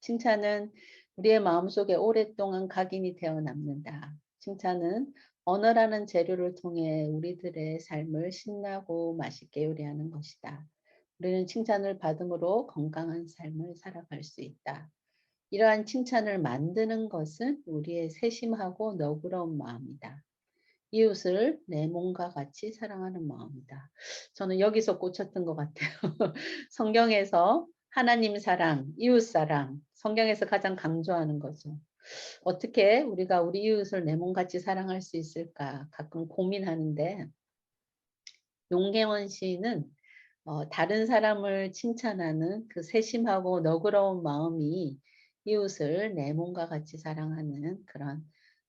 칭찬은 우리의 마음속에 오랫동안 각인이 되어 남는다. 칭찬은 언어라는 재료를 통해 우리들의 삶을 신나고 맛있게 요리하는 것이다. 우리는 칭찬을 받음으로 건강한 삶을 살아갈 수 있다. 이러한 칭찬을 만드는 것은 우리의 세심하고 너그러운 마음이다. 이웃을 내 몸과 같이 사랑하는 마음이다. 저는 여기서 꽂혔던 것 같아요. 성경에서 하나님 사랑, 이웃 사랑, 성경에서 가장 강조하는 거죠. 어떻게 우리가 우리 이웃을 내 몸같이 사랑할 수 있을까 가끔 고민하는데, 용계원 시인은 다른 사람을 칭찬하는 그 세심하고 너그러운 마음이 이웃을 내 몸과 같이 사랑하는 그런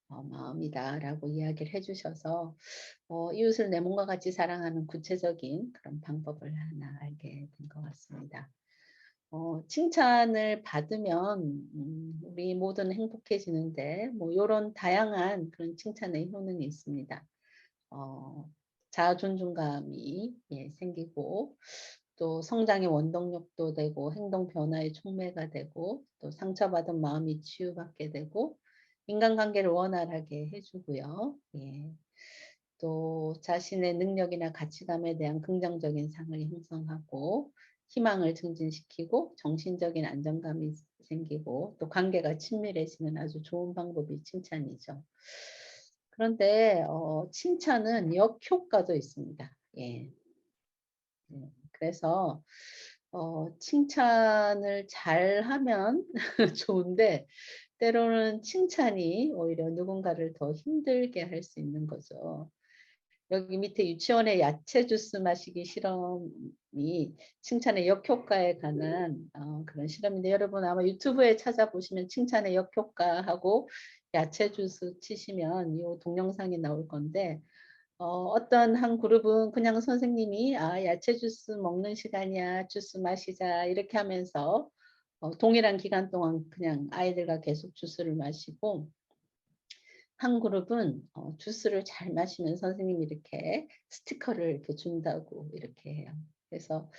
마음이다라고 이야기를 해주셔서 이웃을 내 몸과 같이 사랑하는 구체적인 그런 방법을 하나 알게 된 것 같습니다. 칭찬을 받으면 우리 모두는 행복해지는데 뭐 이런 다양한 그런 칭찬의 효능이 있습니다. 자아 존중감이 생기고 또 성장의 원동력도 되고 행동 변화의 촉매가 되고 또 상처받은 마음이 치유받게 되고 인간관계를 원활하게 해주고요. 예. 또 자신의 능력이나 가치감에 대한 긍정적인 상을 형성하고 희망을 증진시키고 정신적인 안정감이 생기고 또 관계가 친밀해지는 아주 좋은 방법이 칭찬이죠. 그런데 칭찬은 역효과도 있습니다. 예. 그래서 칭찬을 잘하면 좋은데 때로는 칭찬이 오히려 누군가를 더 힘들게 할 수 있는 거죠. 여기 밑에 유치원의 야채 주스 마시기 실험이 칭찬의 역효과에 관한 그런 실험인데 여러분 아마 유튜브에 찾아보시면 칭찬의 역효과하고 야채 주스 치시면 이 동영상이 나올 건데 어떤 한 그룹은 그냥 선생님이 야채 주스 먹는 시간이야 주스 마시자 이렇게 하면서 동일한 기간 동안 그냥 아이들과 계속 주스를 마시고 한 그룹은 주스를 잘 마시면 선생님이 이렇게 스티커를 이렇게 준다고 이렇게 해요. 그래서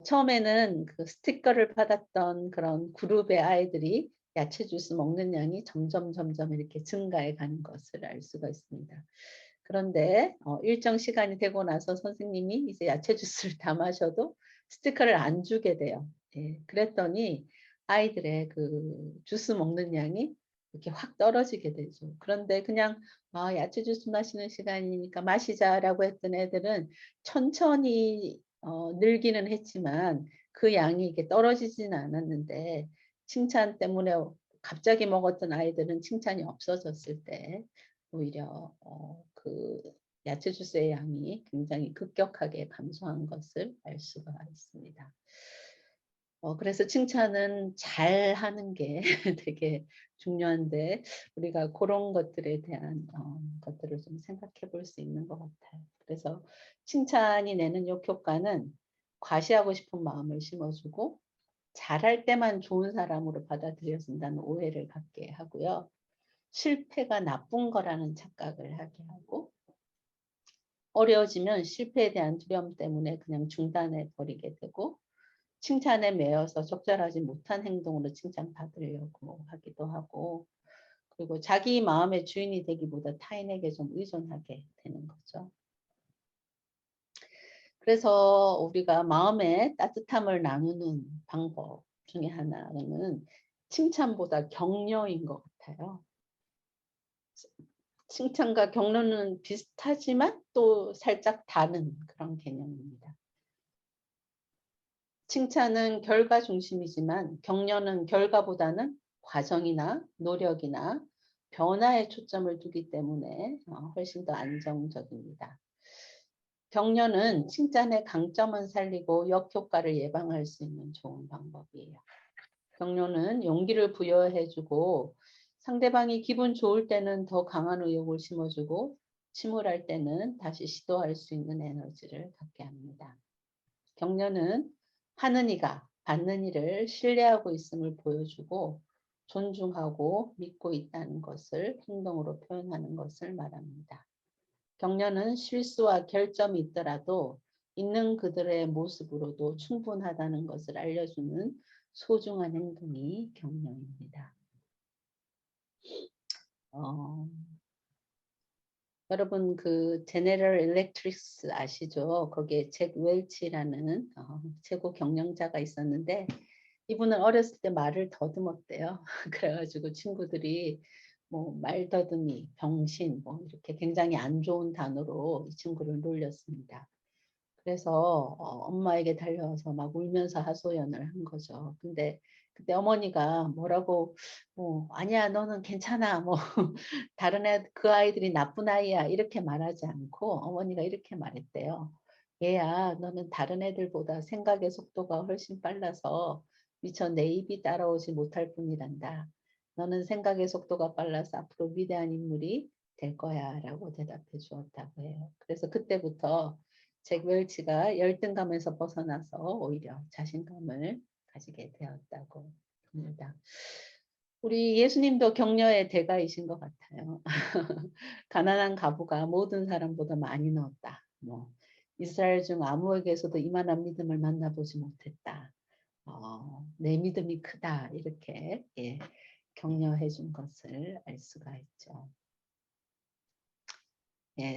처음에는 그 스티커를 받았던 그런 그룹의 아이들이 야채 주스 먹는 양이 점점 이렇게 증가해 가는 것을 알 수가 있습니다. 그런데 일정 시간이 되고 나서 선생님이 이제 야채 주스를 다 마셔도 스티커를 안 주게 돼요. 예, 그랬더니 아이들의 그 주스 먹는 양이 이렇게 확 떨어지게 되죠. 그런데 그냥 야채 주스 마시는 시간이니까 마시자라고 했던 애들은 천천히 늘기는 했지만 그 양이 이게 떨어지지는 않았는데 칭찬 때문에 갑자기 먹었던 아이들은 칭찬이 없어졌을 때 오히려 그 야채 주스의 양이 굉장히 급격하게 감소한 것을 알 수가 있습니다. 그래서 칭찬은 잘하는 게 되게 중요한데 우리가 그런 것들에 대한 것들을 좀 생각해 볼 수 있는 것 같아요. 그래서 칭찬이 내는 역효과는 과시하고 싶은 마음을 심어주고 잘할 때만 좋은 사람으로 받아들여진다는 오해를 갖게 하고요. 실패가 나쁜 거라는 착각을 하게 하고 어려워지면 실패에 대한 두려움 때문에 그냥 중단해 버리게 되고 칭찬에 매여서 적절하지 못한 행동으로 칭찬받으려고 하기도 하고 그리고 자기 마음의 주인이 되기보다 타인에게 좀 의존하게 되는 거죠. 그래서 우리가 마음의 따뜻함을 나누는 방법 중에 하나는 칭찬보다 격려인 것 같아요. 칭찬과 격려는 비슷하지만 또 살짝 다른 그런 개념입니다. 칭찬은 결과 중심이지만 격려는 결과보다는 과정이나 노력이나 변화에 초점을 두기 때문에 훨씬 더 안정적입니다. 격려는 칭찬의 강점은 살리고 역효과를 예방할 수 있는 좋은 방법이에요. 격려는 용기를 부여해주고 상대방이 기분 좋을 때는 더 강한 의욕을 심어주고 침울할 때는 다시 시도할 수 있는 에너지를 갖게 합니다. 격려는 하는 이가 받는 이를 신뢰하고 있음을 보여주고 존중하고 믿고 있다는 것을 행동으로 표현하는 것을 말합니다. 격려는 실수와 결점이 있더라도 있는 그들의 모습으로도 충분하다는 것을 알려주는 소중한 행동이 격려입니다. 여러분 그 제네럴 일렉트릭스 아시죠? 거기에 잭 웰치라는 최고 경영자가 있었는데 이분은 어렸을 때 말을 더듬었대요. 그래가지고 친구들이 뭐 말더듬이, 병신 뭐 이렇게 굉장히 안 좋은 단어로 이 친구를 놀렸습니다. 그래서 엄마에게 달려와서 막 울면서 하소연을 한 거죠. 근데 그때 어머니가 뭐라고 아니야 너는 괜찮아 뭐 다른 그 아이들이 나쁜 아이야 이렇게 말하지 않고 어머니가 이렇게 말했대요. 얘야 너는 다른 애들보다 생각의 속도가 훨씬 빨라서 미처 내 입이 따라오지 못할 뿐이란다. 너는 생각의 속도가 빨라서 앞으로 위대한 인물이 될 거야 라고 대답해 주었다고 해요. 그래서 그때부터 잭 웰치가 열등감에서 벗어나서 오히려 자신감을 가지게 되었다고 합니다. 우리 예수님도 격려의 대가이신 것 같아요. 가난한 과부가 모든 사람보다 많이 넣었다. 뭐 이스라엘 중 아무에게서도 이만한 믿음을 만나보지 못했다. 내 믿음이 크다 이렇게 격려해 준 것을 알 수가 있죠.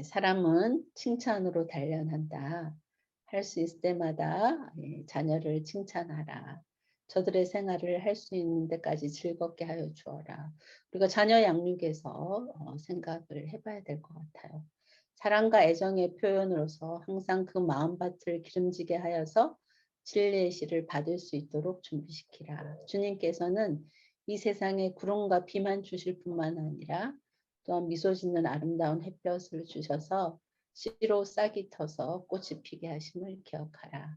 사람은 칭찬으로 단련한다. 할 수 있을 때마다 자녀를 칭찬하라. 저들의 생활을 할 수 있는 데까지 즐겁게 하여 주어라. 우리가 자녀 양육에서 생각을 해봐야 될 것 같아요. 사랑과 애정의 표현으로서 항상 그 마음밭을 기름지게 하여서 진리의 씨를 받을 수 있도록 준비시키라. 주님께서는 이 세상에 구름과 비만 주실 뿐만 아니라 또한 미소 짓는 아름다운 햇볕을 주셔서 씨로 싹이 터서 꽃이 피게 하심을 기억하라.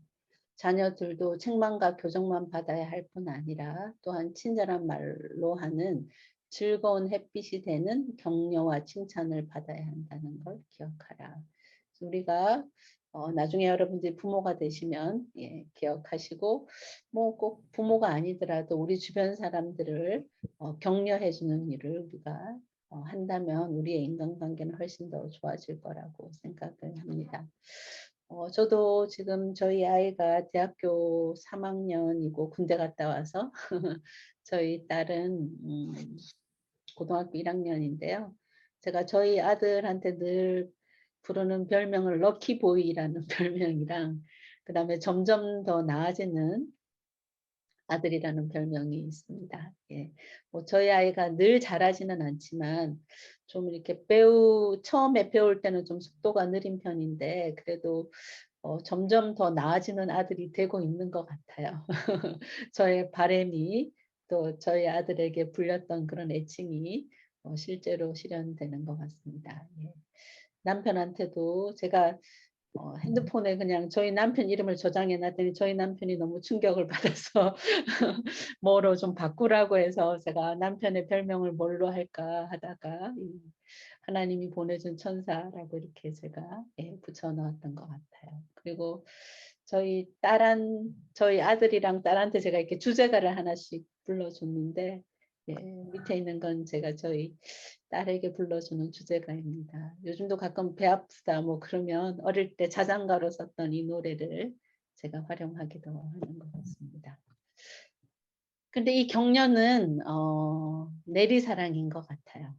자녀들도 책망과 교정만 받아야 할 뿐 아니라 또한 친절한 말로 하는 즐거운 햇빛이 되는 격려와 칭찬을 받아야 한다는 걸 기억하라. 우리가 나중에 여러분들이 부모가 되시면 기억하시고 뭐 꼭 부모가 아니더라도 우리 주변 사람들을 격려해 주는 일을 우리가 한다면 우리의 인간관계는 훨씬 더 좋아질 거라고 생각을 합니다. 저도 지금 저희 아이가 대학교 3학년이고 군대 갔다 와서 저희 딸은 고등학교 1학년인데요. 제가 저희 아들한테 늘 부르는 별명을 럭키보이라는 별명이랑 그다음에 점점 더 나아지는 아들이라는 별명이 있습니다. 뭐 저희 아이가 늘 잘하지는 않지만 좀 이렇게 처음에 배울 때는 좀 속도가 느린 편인데 그래도 점점 더 나아지는 아들이 되고 있는 것 같아요. 저의 바람이 또 저희 아들에게 불렸던 그런 애칭이 실제로 실현되는 것 같습니다. 남편한테도 제가 핸드폰에 그냥 저희 남편 이름을 저장해 놨더니 저희 남편이 너무 충격을 받아서 뭐로 좀 바꾸라고 해서 제가 남편의 별명을 뭘로 할까 하다가 하나님이 보내준 천사라고 이렇게 제가 붙여 넣었던 것 같아요. 그리고 저희 아들이랑 딸한테 제가 이렇게 주제가를 하나씩 불러줬는데 밑에 있는 건 제가 저희 딸에게 불러주는 주제가입니다. 요즘도 가끔 배 아프다 뭐 그러면 어릴 때 자장가로 썼던 이 노래를 제가 활용하기도 하는 것 같습니다. 근데 이 격려는 내리사랑인 것 같아요.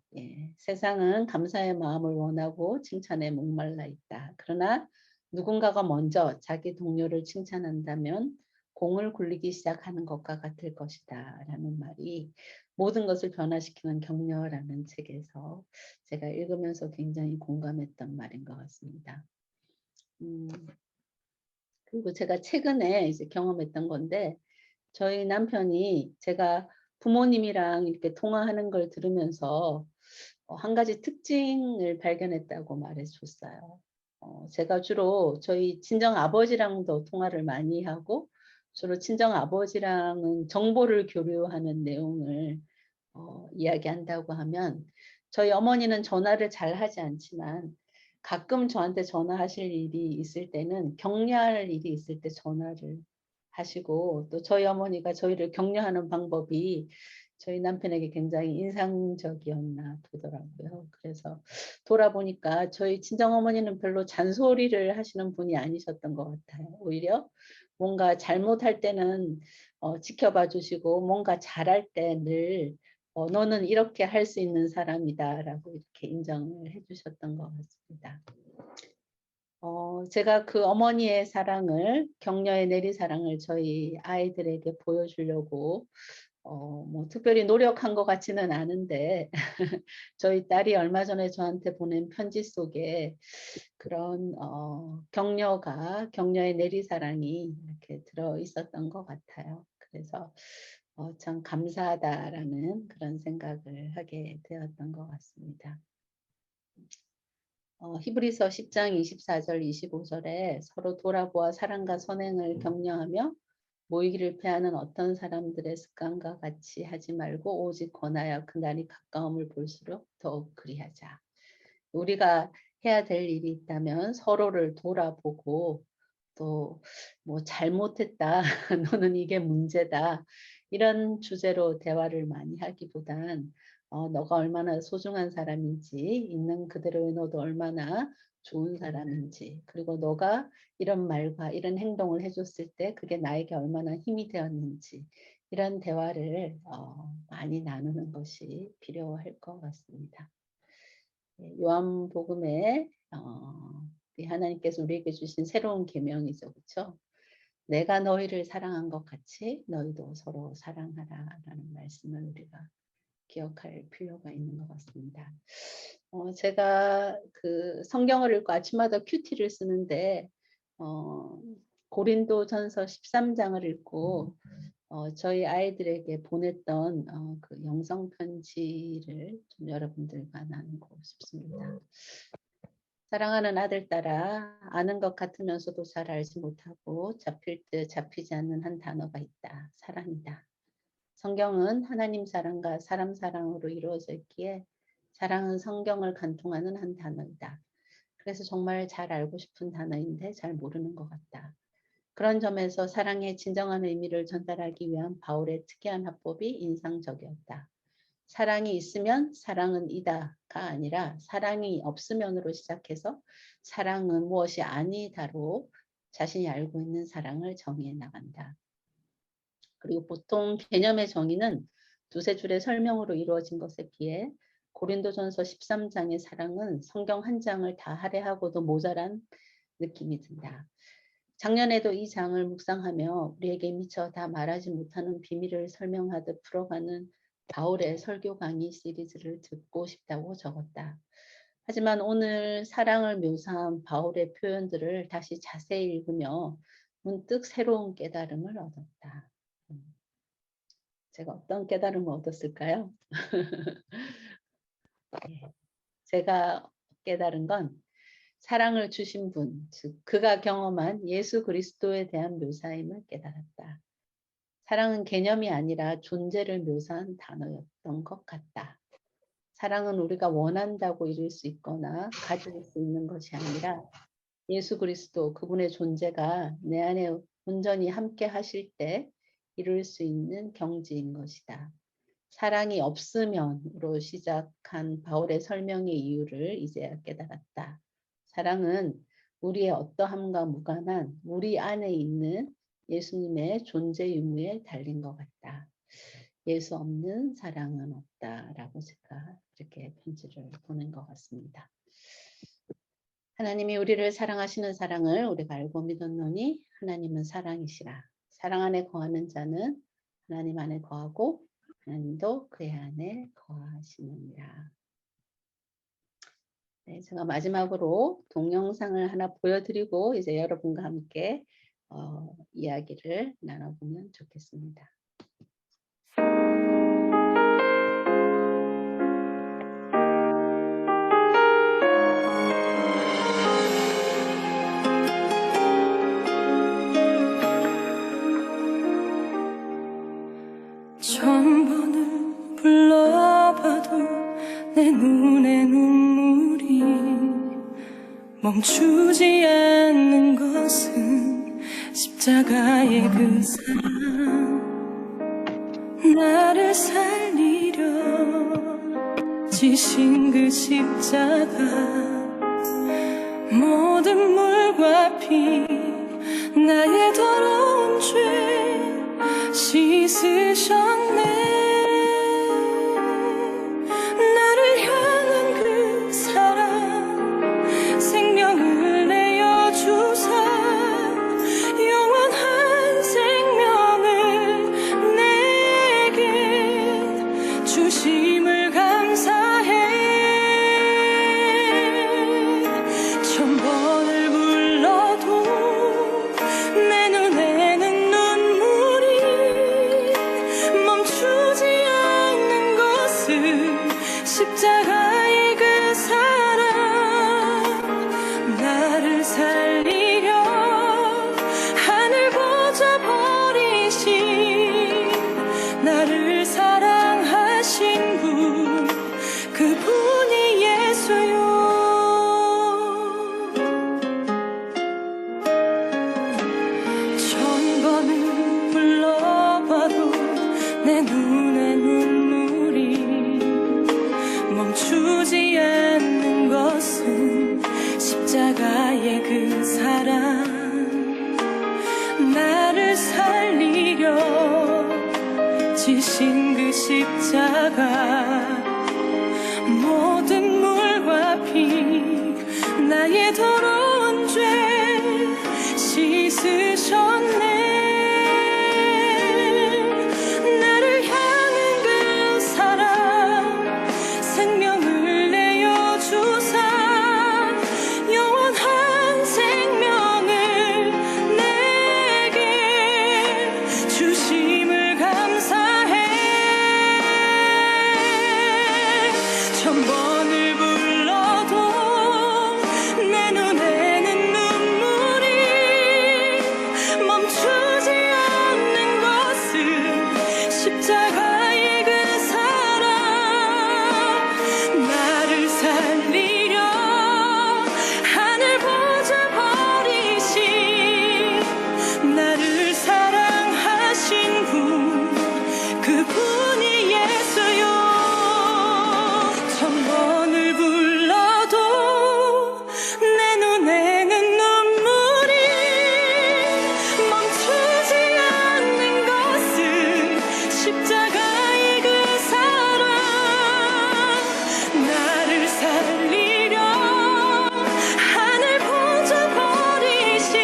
세상은 감사의 마음을 원하고 칭찬에 목말라 있다. 그러나 누군가가 먼저 자기 동료를 칭찬한다면 공을 굴리기 시작하는 것과 같을 것이다. 라는 말이 모든 것을 변화시키는 격려라는 책에서 제가 읽으면서 굉장히 공감했던 말인 것 같습니다. 그리고 제가 최근에 이제 경험했던 건데 저희 남편이 제가 부모님이랑 이렇게 통화하는 걸 들으면서 한 가지 특징을 발견했다고 말해줬어요. 제가 주로 저희 친정 아버지랑도 통화를 많이 하고 주로 친정 아버지랑은 정보를 교류하는 내용을 이야기한다고 하면 저희 어머니는 전화를 잘 하지 않지만 가끔 저한테 전화하실 일이 있을 때는 격려할 일이 있을 때 전화를 하시고 또 저희 어머니가 저희를 격려하는 방법이 저희 남편에게 굉장히 인상적이었나 보더라고요. 그래서 돌아보니까 저희 친정어머니는 별로 잔소리를 하시는 분이 아니셨던 것 같아요. 오히려 뭔가 잘못할 때는 지켜봐 주시고 뭔가 잘할 때 늘 너는 이렇게 할 수 있는 사람이다라고 이렇게 인정을 해주셨던 것 같습니다. 제가 그 어머니의 사랑을, 격려의 내리사랑을 저희 아이들에게 보여주려고 뭐 특별히 노력한 것 같지는 않은데 저희 딸이 얼마 전에 저한테 보낸 편지 속에 그런 격려의 내리사랑이 이렇게 들어 있었던 것 같아요. 그래서 참 감사하다라는 그런 생각을 하게 되었던 것 같습니다. 히브리서 10장 24절 25절에 서로 돌아보아 사랑과 선행을 격려하며 모이기를 패하는 어떤 사람들의 습관과 같이 하지 말고 오직 권하여 그날이 가까움을 볼수록 더욱 그리하자. 우리가 해야 될 일이 있다면 서로를 돌아보고 또 뭐 잘못했다, 너는 이게 문제다, 이런 주제로 대화를 많이 하기보단 너가 얼마나 소중한 사람인지, 있는 그대로의 너도 얼마나 좋은 사람인지, 그리고 너가 이런 말과 이런 행동을 해줬을 때 그게 나에게 얼마나 힘이 되었는지, 이런 대화를 많이 나누는 것이 필요할 것 같습니다. 요한복음에 하나님께서 우리에게 주신 새로운 계명이죠, 그렇죠? 내가 너희를 사랑한 것 같이 너희도 서로 사랑하라라는 말씀을 우리가 기억할 필요가 있는 것 같습니다. 제가 그 성경을 읽고 아침마다 큐티를 쓰는데 고린도전서 13장을 읽고 저희 아이들에게 보냈던 그 영성 편지를 좀 여러분들과 나누고 싶습니다. 사랑하는 아들 딸아, 아는 것 같으면서도 잘 알지 못하고 잡힐 듯 잡히지 않는 한 단어가 있다. 사랑이다. 성경은 하나님 사랑과 사람 사랑으로 이루어져 있기에 사랑은 성경을 간통하는 한 단어이다. 그래서 정말 잘 알고 싶은 단어인데 잘 모르는 것 같다. 그런 점에서 사랑의 진정한 의미를 전달하기 위한 바울의 특이한 화법이 인상적이었다. 사랑이 있으면 사랑은 이다가 아니라 사랑이 없으면으로 시작해서 사랑은 무엇이 아니다로 자신이 알고 있는 사랑을 정의해 나간다. 그리고 보통 개념의 정의는 두세 줄의 설명으로 이루어진 것에 비해 고린도전서 13장의 사랑은 성경 한 장을 다 할애하고도 모자란 느낌이 든다. 작년에도 이 장을 묵상하며 우리에게 미처 다 말하지 못하는 비밀을 설명하듯 풀어가는 바울의 설교 강의 시리즈를 듣고 싶다고 적었다. 하지만 오늘 사랑을 묘사한 바울의 표현들을 다시 자세히 읽으며 문득 새로운 깨달음을 얻었다. 제가 어떤 깨달음을 얻었을까요? 제가 깨달은 건 사랑을 주신 분, 즉 그가 경험한 예수 그리스도에 대한 묘사임을 깨달았다. 사랑은 개념이 아니라 존재를 묘사한 단어였던 것 같다. 사랑은 우리가 원한다고 이룰 수 있거나 가질 수 있는 것이 아니라 예수 그리스도 그분의 존재가 내 안에 온전히 함께 하실 때 이룰 수 있는 경지인 것이다. 사랑이 없으면으로 시작한 바울의 설명의 이유를 이제야 깨달았다. 사랑은 우리의 어떠함과 무관한 우리 안에 있는 예수님의 존재 유무에 달린 것 같다. 예수 없는 사랑은 없다라고 제가 이렇게 편지를 보낸 것 같습니다. 하나님이 우리를 사랑하시는 사랑을 우리가 알고 믿었노니 하나님은 사랑이시라. 사랑 안에 거하는 자는 하나님 안에 거하고 하나님도 그의 안에 거하시느니라. 네, 제가 마지막으로 동영상을 하나 보여드리고 이제 여러분과 함께 이야기를 나눠보면 좋겠습니다. 천 번을 불러봐도 내 눈에 눈물이 멈추지 않는 것은 십자가의 그 사랑, 나를 살리려 지신 그 십자가, 모든 물과 피 나의 더러운 죄 씻으셨네. 십자가의 그 사랑 나를 살리려 지신 그 십자가 모든 물과 피 나의 더러운 죄 씻으셨네. 나를 향한 그 사랑 생명을 내어 주사 영원한 생명을 내게 주심을 감사해. 천번을 불러도 내 눈에는 눈물이 멈추지 않는 것은 십자가의 그 사랑 나를 살리려 하늘 보좌 버리신 나를 사랑하신 분 그분이 예수요. 천번을 불러도 내 눈에는 눈물이 멈추지 않는 것은 십자가의 그 사랑 나를 살리려 하늘 보좌 버리신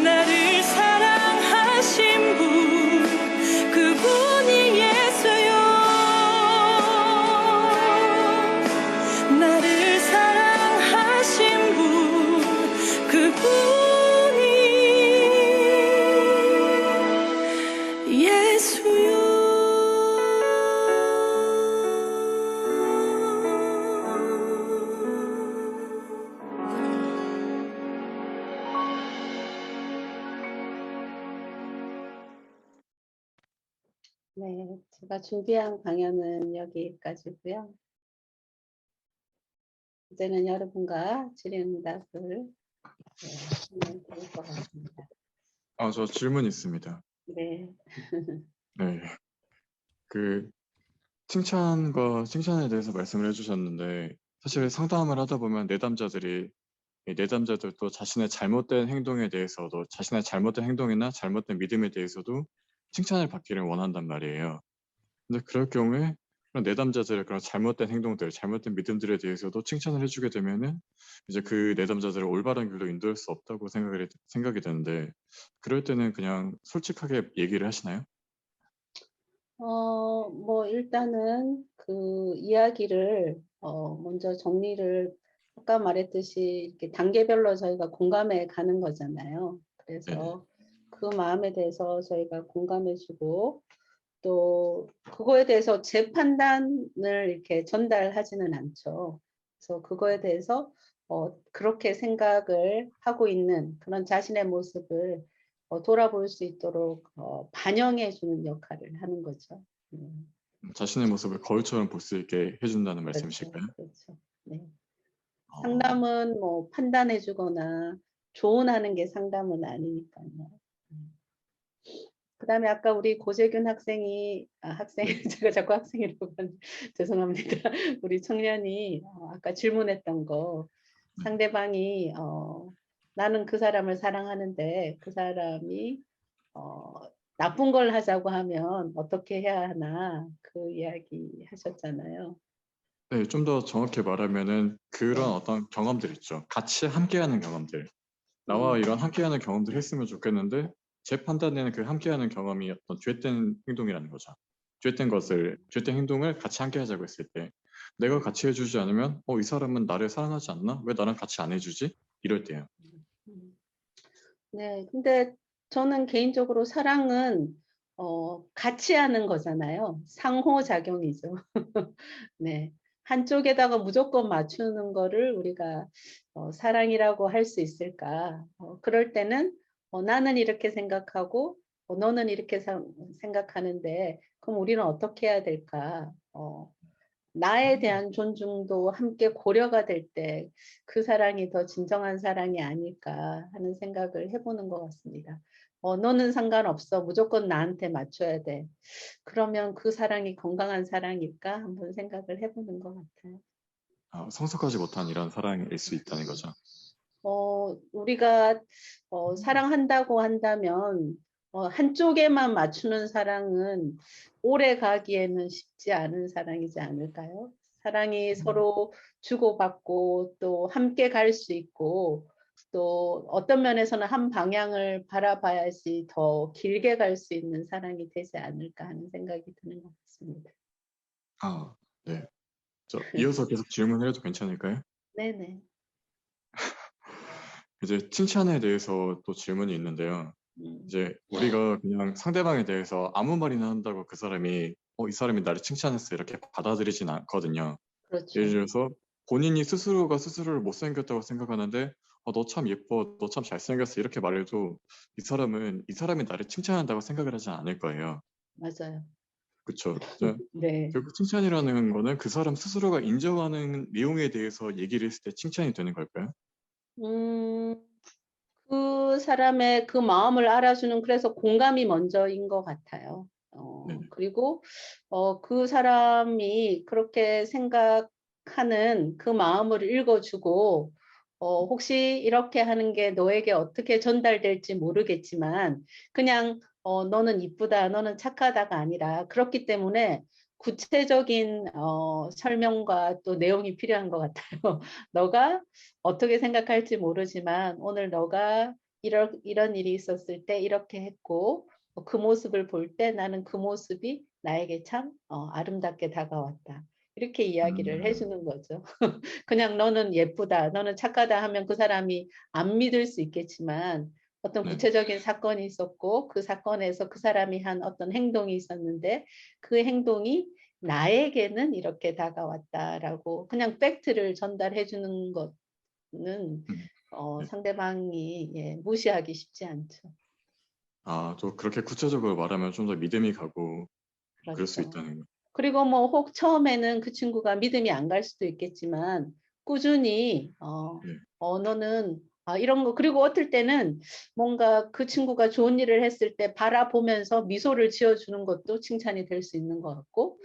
나를 사랑하신 분 그분이 예수요. 나를 사랑하신 분 그분이 예수요. 네, 제가 준비한 강연은 여기까지고요. 이제는 여러분과 질의응답을 하면 될 것 같습니다. 저 질문 있습니다. 네, 네. 그 칭찬에 대해서 말씀을 해주셨는데 사실 상담을 하다 보면 내담자들이 이 내담자들도 자신의 잘못된 행동에 대해서도 자신의 잘못된 행동이나 잘못된 믿음에 대해서도 칭찬을 받기를 원한단 말이에요. 근데 그럴 경우에 그런 내담자들의 그런 잘못된 행동들, 잘못된 믿음들에 대해서도 칭찬을 해주게 되면은 이제 그 내담자들을 올바른 길로 인도할 수 없다고 생각이 되는데 그럴 때는 그냥 솔직하게 얘기를 하시나요? 뭐 일단은 그 이야기를 먼저 정리를 아까 말했듯이 이렇게 단계별로 저희가 공감해 가는 거잖아요. 네네. 그래서 그 마음에 대해서 저희가 공감해주고 또 그거에 대해서 제 판단을 이렇게 전달하지는 않죠. 그래서 그거에 대해서 그렇게 생각을 하고 있는 그런 자신의 모습을 돌아볼 수 있도록 반영해 주는 역할을 하는 거죠. 자신의 모습을 거울처럼 볼 수 있게 해준다는 그렇죠. 말씀이실까요? 그렇죠. 네. 어, 상담은 뭐 판단해 주거나 조언하는 게 상담은 아니니까요. 그다음에 아까 우리 고재균 학생이 학생 네. 제가 자꾸 학생이라고 하는 죄송합니다. 우리 청년이 아까 질문했던 거 네. 상대방이 나는 그 사람을 사랑하는데 그 사람이 나쁜 걸 하자고 하면 어떻게 해야 하나 그 이야기 하셨잖아요. 네, 좀 더 정확히 말하면은 그런 네. 어떤 경험들 있죠. 같이 함께하는 경험들. 나와 이런 함께하는 경험들 했으면 좋겠는데 제 판단에는 그 함께하는 경험이 어떤 죄된 행동이라는 거죠. 죄된 행동을 같이 함께하자고 했을 때 내가 같이 해주지 않으면 이 사람은 나를 사랑하지 않나? 왜 나랑 같이 안 해주지? 이럴 때요. 음. 네, 근데 저는 개인적으로 사랑은 같이 하는 거잖아요. 상호작용이죠. 네. 한쪽에다가 무조건 맞추는 거를 우리가 사랑이라고 할 수 있을까? 그럴 때는 나는 이렇게 생각하고 너는 이렇게 생각하는데 그럼 우리는 어떻게 해야 될까? 나에 대한 존중도 함께 고려가 될 때 그 사랑이 더 진정한 사랑이 아닐까 하는 생각을 해보는 것 같습니다. 너는 상관없어. 무조건 나한테 맞춰야 돼. 그러면 그 사랑이 건강한 사랑일까? 한번 생각을 해보는 것 같아요. 성숙하지 못한 이런 사랑일 수 있다는 거죠. 우리가 사랑한다고 한다면 한쪽에만 맞추는 사랑은 오래 가기에는 쉽지 않은 사랑이지 않을까요? 사랑이 서로 주고받고 또 함께 갈 수 있고 또 어떤 면에서는 한 방향을 바라봐야지 더 길게 갈 수 있는 사랑이 되지 않을까 하는 생각이 드는 것 같습니다. 네. 저 이어서 계속 질문을 해도 괜찮을까요? 네네. 이제 칭찬에 대해서 또 질문이 있는데요. 음, 이제 우리가 그냥 상대방에 대해서 아무 말이나 한다고 그 사람이 이 사람이 나를 칭찬했어 이렇게 받아들이진 않거든요. 예를 그렇죠. 들어서 본인이 스스로가 스스로를 못생겼다고 생각하는데 너 참 예뻐, 너 참 잘생겼어 이렇게 말해도 이 사람이 나를 칭찬한다고 생각을 하지 않을 거예요. 맞아요. 그렇죠. 네. 결국 칭찬이라는 거는 그 사람 스스로가 인정하는 내용에 대해서 얘기를 했을 때 칭찬이 되는 걸까요? 음, 그 사람의 그 마음을 알아주는 그래서 공감이 먼저인 것 같아요. 네네. 그리고 그 사람이 그렇게 생각하는 그 마음을 읽어주고 혹시 이렇게 하는 게 너에게 어떻게 전달될지 모르겠지만 그냥 너는 이쁘다, 너는 착하다가 아니라 그렇기 때문에 구체적인 설명과 또 내용이 필요한 것 같아요. 너가 어떻게 생각할지 모르지만 오늘 너가 이런 일이 있었을 때 이렇게 했고 그 모습을 볼 때 나는 그 모습이 나에게 참 아름답게 다가왔다. 이렇게 이야기를 음, 해주는 거죠. 그냥 너는 예쁘다, 너는 착하다 하면 그 사람이 안 믿을 수 있겠지만 어떤 네. 구체적인 사건이 있었고 그 사건에서 그 사람이 한 어떤 행동이 있었는데 그 행동이 나에게는 이렇게 다가왔다라고 그냥 팩트를 전달해 주는 것은 음, 네. 상대방이 무시하기 쉽지 않죠. 또 그렇게 구체적으로 말하면 좀 더 믿음이 가고 그럴 수 그렇죠. 있다는 거. 그리고 뭐 혹 처음에는 그 친구가 믿음이 안 갈 수도 있겠지만 꾸준히 네. 너는 이런 거 그리고 어떨 때는 뭔가 그 친구가 좋은 일을 했을 때 바라보면서 미소를 지어주는 것도 칭찬이 될 수 있는 것 같고 오,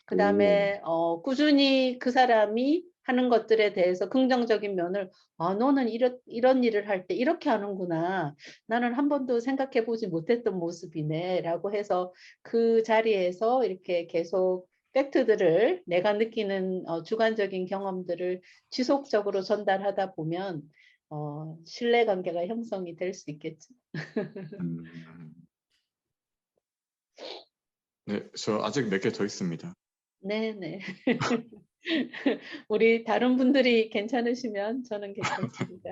그다음에 꾸준히 그 사람이 하는 것들에 대해서 긍정적인 면을 너는 이런 일을 할 때 이렇게 하는구나. 나는 한 번도 생각해 보지 못했던 모습이네라고 해서 그 자리에서 이렇게 계속 팩트들을 내가 느끼는 주관적인 경험들을 지속적으로 전달하다 보면 신뢰 관계가 형성이 될 수 있겠죠. 음, 네, 저 아직 몇 개 더 있습니다. 네네. 우리 다른 분들이 괜찮으시면 저는 괜찮습니다.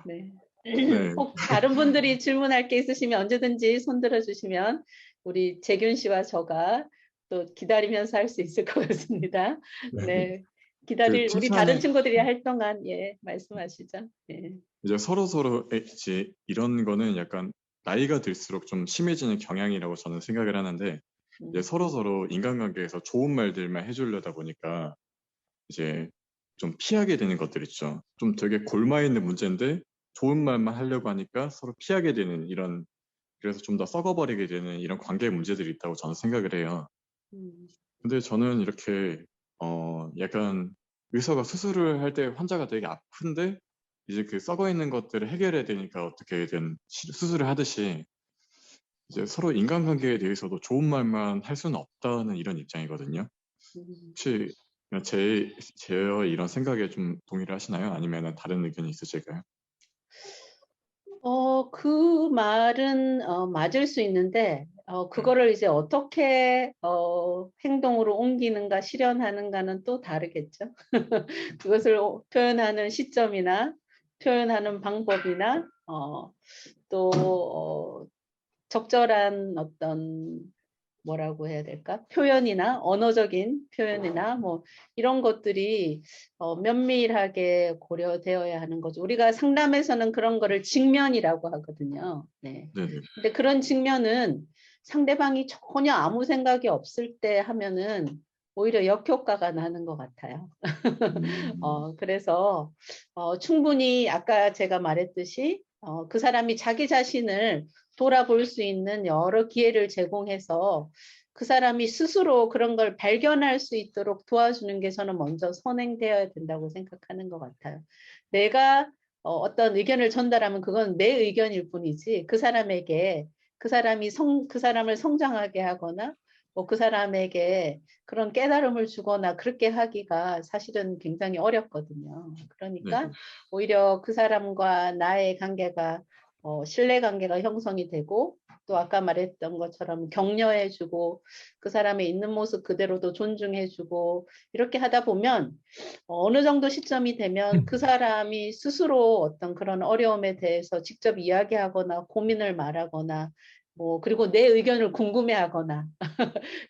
네. 네, 혹 다른 분들이 질문할 게 있으시면 언제든지 손 들어주시면 우리 재균 씨와 저가 또 기다리면서 할 수 있을 것 같습니다. 네. 네. 그 우리 다른 칭찬에 친구들이 할 동안 말씀하시죠. 예. 이제 서로 이제 이런 거는 약간 나이가 들수록 좀 심해지는 경향이라고 저는 생각을 하는데 이제 음, 서로 인간관계에서 좋은 말들만 해주려다 보니까 이제 좀 피하게 되는 것들 있죠. 좀 되게 골마 있는 문제인데 좋은 말만 하려고 하니까 서로 피하게 되는 이런 그래서 좀 더 썩어버리게 되는 이런 관계 문제들이 있다고 저는 생각을 해요. 음, 근데 저는 이렇게 약간 의사가 수술을 할 때 환자가 되게 아픈데 이제 그 썩어 있는 것들을 해결해야 되니까 어떻게든 수술을 하듯이 이제 서로 인간관계에 대해서도 좋은 말만 할 수는 없다는 이런 입장이거든요. 음. 혹시 그냥 제 이런 생각에 좀 동의를 하시나요? 아니면 다른 의견이 있으실까요? 그 말은 맞을 수 있는데 네. 그거를 이제 어떻게 행동으로 옮기는가 실현하는가는 또 다르겠죠. 그것을 표현하는 시점이나 표현하는 방법이나 또 적절한 어떤 뭐라고 해야 될까? 표현이나 언어적인 표현이나 뭐 이런 것들이 면밀하게 고려되어야 하는 거죠. 우리가 상담에서는 그런 거를 직면이라고 하거든요. 네. 네네. 근데 그런 직면은 상대방이 전혀 아무 생각이 없을 때 하면은 오히려 역효과가 나는 것 같아요. 음, 그래서 충분히 아까 제가 말했듯이 그 사람이 자기 자신을 돌아볼 수 있는 여러 기회를 제공해서 그 사람이 스스로 그런 걸 발견할 수 있도록 도와주는 게 저는 먼저 선행되어야 된다고 생각하는 것 같아요. 내가 어떤 의견을 전달하면 그건 내 의견일 뿐이지 그 사람에게 그 사람을 성장하게 하거나 뭐 그 사람에게 그런 깨달음을 주거나 그렇게 하기가 사실은 굉장히 어렵거든요. 그러니까 네네. 오히려 그 사람과 나의 관계가 신뢰 관계가 형성이 되고 또 아까 말했던 것처럼 격려해주고 그 사람의 있는 모습 그대로도 존중해주고 이렇게 하다 보면 어느 정도 시점이 되면 그 사람이 스스로 어떤 그런 어려움에 대해서 직접 이야기하거나 고민을 말하거나 뭐 그리고 내 의견을 궁금해하거나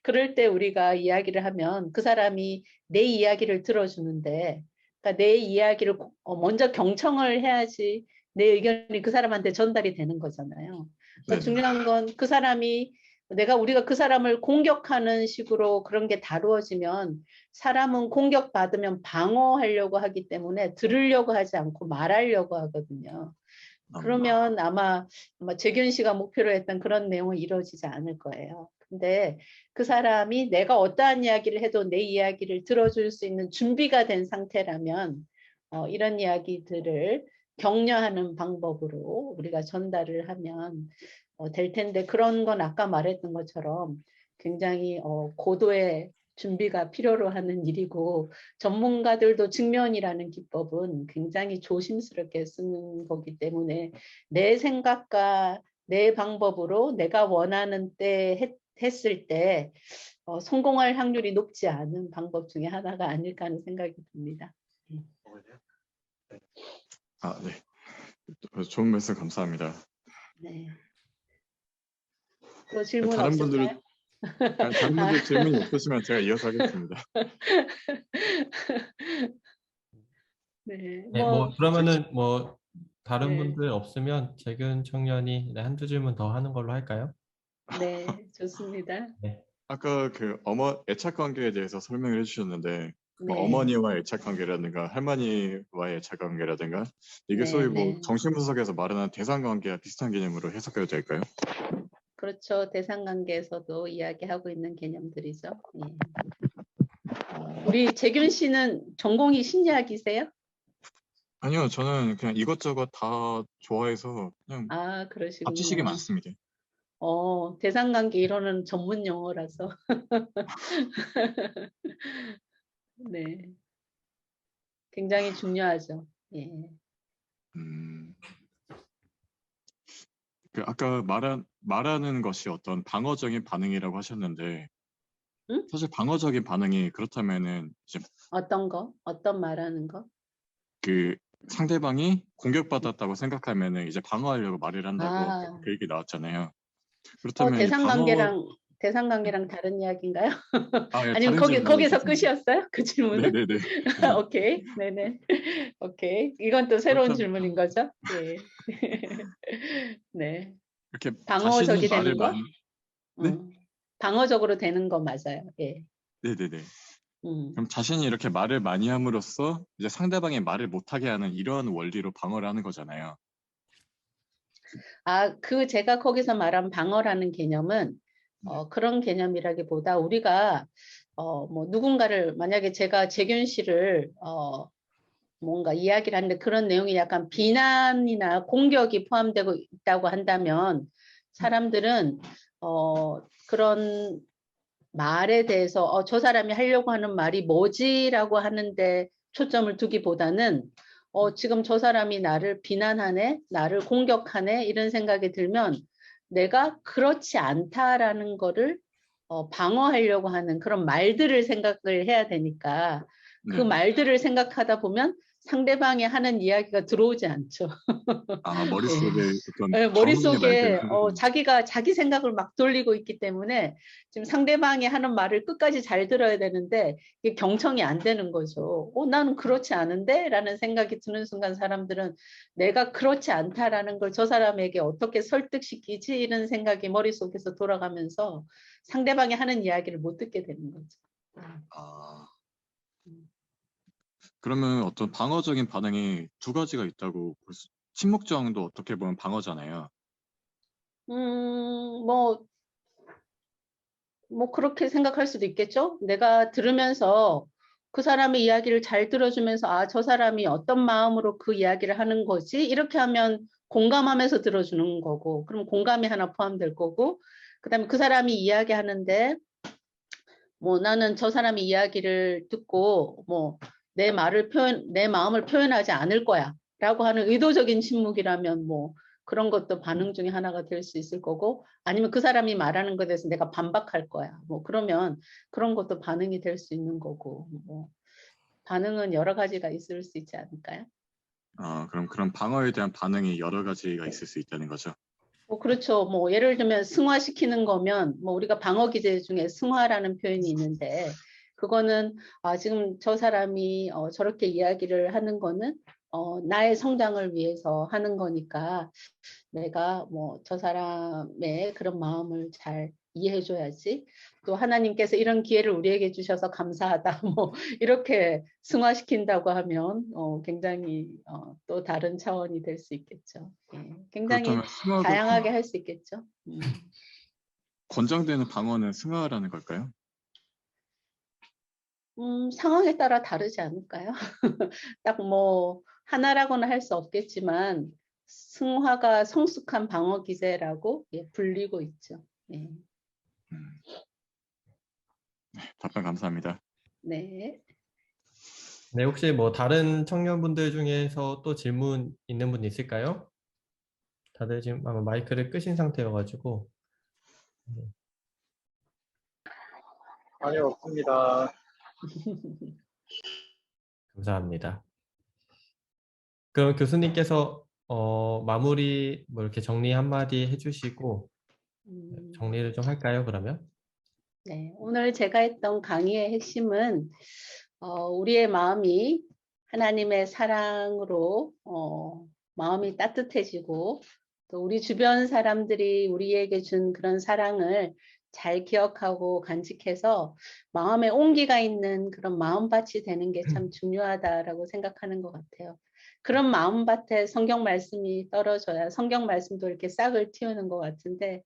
그럴 때 우리가 이야기를 하면 그 사람이 내 이야기를 들어주는데 그러니까 내 이야기를 먼저 경청을 해야지 내 의견이 그 사람한테 전달이 되는 거잖아요. 그래서 네네. 중요한 건 그 사람이 우리가 그 사람을 공격하는 식으로 그런 게 다루어지면 사람은 공격받으면 방어하려고 하기 때문에 들으려고 하지 않고 말하려고 하거든요. 그러면 아마 재균 씨가 목표로 했던 그런 내용은 이루어지지 않을 거예요. 근데 그 사람이 내가 어떠한 이야기를 해도 내 이야기를 들어줄 수 있는 준비가 된 상태라면 이런 이야기들을 격려하는 방법으로 우리가 전달을 하면 될 텐데 그런 건 아까 말했던 것처럼 굉장히 고도의 준비가 필요로 하는 일이고 전문가들도 직면이라는 기법은 굉장히 조심스럽게 쓰는 거기 때문에 내 생각과 내 방법으로 내가 원하는 때 했을 때 성공할 확률이 높지 않은 방법 중에 하나가 아닐까 하는 생각이 듭니다. 아, 네. 좋은 말씀 감사합니다. 네. 또 질문 다른 없을까요? 분들 질문이 없으시면 제가 이어서 하겠습니다. 네, 네, 뭐 그러면은 다른 네. 분들 없으면 재균 청년이 한두 질문 더 하는 걸로 할까요? 네, 좋습니다. 네. 아까 그 애착 관계에 대해서 설명을 해주셨는데 뭐 네. 어머니와의 애착 관계라든가 할머니와의 애착 관계라든가 이게 네, 소위 뭐 네. 정신분석에서 말하는 대상 관계와 비슷한 개념으로 해석해도 될까요? 그렇죠. 대상관계에서도 이야기하고 있는 개념들이죠. 예. 우리 재균 씨는 전공이 심리학이세요? 아니요, 저는 그냥 이것저것 다 좋아해서 그냥 아, 잡지식이 그러시군요. 많습니다. 대상관계 이론은 전문 용어라서. 네. 굉장히 중요하죠. 예. 아까 말하는 것이 어떤 방어적인 반응이라고 하셨는데 응? 사실 방어적인 반응이 그렇다면은 이제 어떤 거? 어떤 말하는 거? 그 상대방이 공격받았다고 생각하면은 이제 방어하려고 말을 한다고 아, 그 얘기 나왔잖아요. 그렇다면 이 대상관계랑 다른 이야기인가요? 예, 아니면 다른 질문이 거기서 있겠습니다. 끝이었어요? 그 질문은? 네네네. 오케이. 네네. 오케이. 이건 또 새로운 질문인 거죠? 예. 네. 이렇게 자신이 방어적이 말을 되는 거? 네? 방어적으로 되는 거 맞아요. 예. 네네네. 음. 그럼 자신이 이렇게 말을 많이 함으로써 이제 상대방이 말을 못하게 하는 이런 원리로 방어를 하는 거잖아요. 제가 거기서 말한 방어라는 개념은 그런 개념이라기보다 우리가 뭐 누군가를 만약에 제가 재균 씨를 뭔가 이야기를 하는데 그런 내용이 약간 비난이나 공격이 포함되고 있다고 한다면 사람들은 그런 말에 대해서 저 사람이 하려고 하는 말이 뭐지라고 하는데 초점을 두기보다는 지금 저 사람이 나를 비난하네, 나를 공격하네 이런 생각이 들면 내가 그렇지 않다라는 거를 방어하려고 하는 그런 말들을 생각을 해야 되니까 그 네네. 말들을 생각하다 보면 상대방이 하는 이야기가 들어오지 않죠. 머릿속에 어떤 방어의 머릿속에 말들을 자기가 자기 생각을 막 돌리고 있기 때문에 지금 상대방이 하는 말을 끝까지 잘 들어야 되는데 이게 경청이 안 되는 거죠. 나는 그렇지 않은데? 라는 생각이 드는 순간 사람들은 내가 그렇지 않다라는 걸 저 사람에게 어떻게 설득시키지? 이런 생각이 머릿속에서 돌아가면서 상대방이 하는 이야기를 못 듣게 되는 거죠. 그러면 어떤 방어적인 반응이 두 가지가 있다고 침묵 저항도 어떻게 보면 방어잖아요. 뭐 뭐 그렇게 생각할 수도 있겠죠. 내가 들으면서 그 사람의 이야기를 잘 들어주면서 아, 저 사람이 어떤 마음으로 그 이야기를 하는 거지? 이렇게 하면 공감하면서 들어주는 거고, 그럼 공감이 하나 포함될 거고, 그다음에 그 사람이 이야기하는데 뭐 나는 저 사람이 이야기를 듣고 뭐 내 마음을 표현하지 않을 거야라고 하는 의도적인 침묵이라면 뭐 그런 것도 반응 중에 하나가 될 수 있을 거고, 아니면 그 사람이 말하는 것에 대해서 내가 반박할 거야. 뭐 그러면 그런 것도 반응이 될 수 있는 거고, 뭐 반응은 여러 가지가 있을 수 있지 않을까요? 그럼 그런 방어에 대한 반응이 여러 가지가 있을 수 있다는 거죠. 뭐 그렇죠. 뭐 예를 들면 승화시키는 거면 뭐 우리가 방어 기제 중에 승화라는 표현이 있는데, 그거는 아, 지금 저 사람이 저렇게 이야기를 하는 거는 나의 성장을 위해서 하는 거니까 내가 뭐 저 사람의 그런 마음을 잘 이해해줘야지. 또 하나님께서 이런 기회를 우리에게 주셔서 감사하다. 뭐 이렇게 승화시킨다고 하면 굉장히 또 다른 차원이 될 수 있겠죠. 예, 굉장히 그렇다면 승화가 다양하게 할 수 있겠죠. 권장되는 방어는 승화라는 걸까요? 상황에 따라 다르지 않을까요? 딱 뭐 하나라고는 할 수 없겠지만 승화가 성숙한 방어 기제라고 불리고 있죠. 예. 답변 감사합니다. 네. 네, 혹시 뭐 다른 청년분들 중에서 또 질문 있는 분 있을까요? 다들 지금 아마 마이크를 끄신 상태여가지고. 아니요, 없습니다. 감사합니다. 그럼 교수님께서 마무리 뭐 이렇게 정리 한마디 해주시고 정리를 좀 할까요, 그러면? 네, 오늘 제가 했던 강의의 핵심은 우리의 마음이 하나님의 사랑으로 마음이 따뜻해지고, 또 우리 주변 사람들이 우리에게 준 그런 사랑을 잘 기억하고 간직해서 마음에 온기가 있는 그런 마음밭이 되는 게 참 중요하다라고 생각하는 것 같아요. 그런 마음밭에 성경 말씀이 떨어져야 성경 말씀도 이렇게 싹을 틔우는 것 같은데,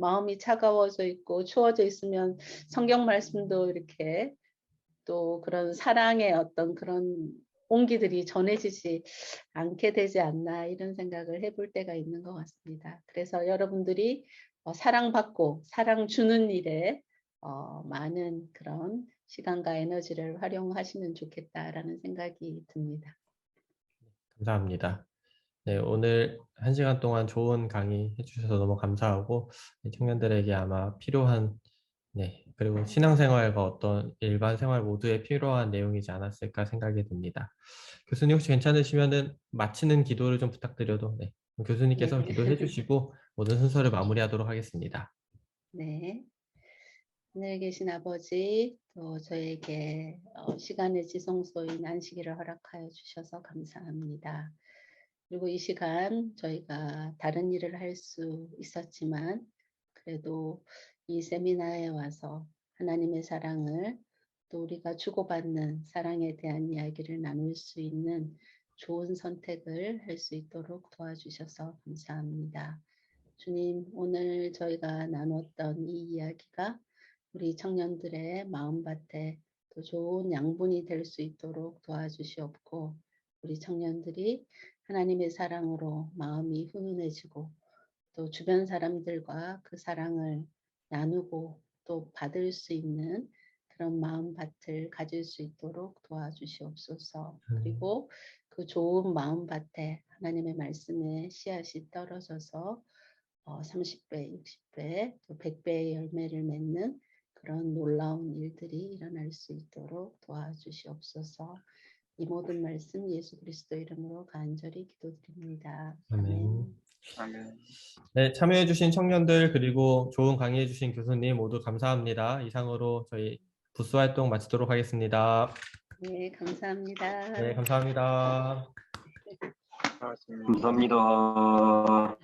마음이 차가워져 있고 추워져 있으면 성경 말씀도 이렇게 또 그런 사랑의 어떤 그런 온기들이 전해지지 않게 되지 않나, 이런 생각을 해볼 때가 있는 것 같습니다. 그래서 여러분들이 사랑받고 사랑 주는 일에 많은 그런 시간과 에너지를 활용하시면 좋겠다라는 생각이 듭니다. 감사합니다. 네, 오늘 1시간 동안 좋은 강의 해주셔서 너무 감사하고 청년들에게 아마 필요한, 네, 그리고 신앙생활과 어떤 일반 생활 모두에 필요한 내용이지 않았을까 생각이 듭니다. 교수님 혹시 괜찮으시면은 마치는 기도를 좀 부탁드려도, 네, 교수님께서 네. 기도해 주시고 모든 순서를 마무리하도록 하겠습니다. 네. 하늘에 계신 아버지, 또 저에게 시간의 지성소인 안식일을 허락하여 주셔서 감사합니다. 그리고 이 시간 저희가 다른 일을 할 수 있었지만 그래도 이 세미나에 와서 하나님의 사랑을, 또 우리가 주고받는 사랑에 대한 이야기를 나눌 수 있는 좋은 선택을 할 수 있도록 도와주셔서 감사합니다. 주님, 오늘 저희가 나눴던 이 이야기가 우리 청년들의 마음밭에 더 좋은 양분이 될 수 있도록 도와주시옵고, 우리 청년들이 하나님의 사랑으로 마음이 훈훈해지고 또 주변 사람들과 그 사랑을 나누고 또 받을 수 있는 그런 마음밭을 가질 수 있도록 도와주시옵소서. 그리고 그 좋은 마음밭에 하나님의 말씀에 씨앗이 떨어져서 30배, 60배, 또 100배의 열매를 맺는 그런 놀라운 일들이 일어날 수 있도록 도와주시옵소서. 이 모든 말씀 예수 그리스도 이름으로 간절히 기도드립니다. 아멘. 아멘. 네, 참여해주신 청년들 그리고 좋은 강의해주신 교수님 모두 감사합니다. 이상으로 저희 부스 활동 마치도록 하겠습니다. 네, 감사합니다. 네, 감사합니다. 고맙습니다. 감사합니다.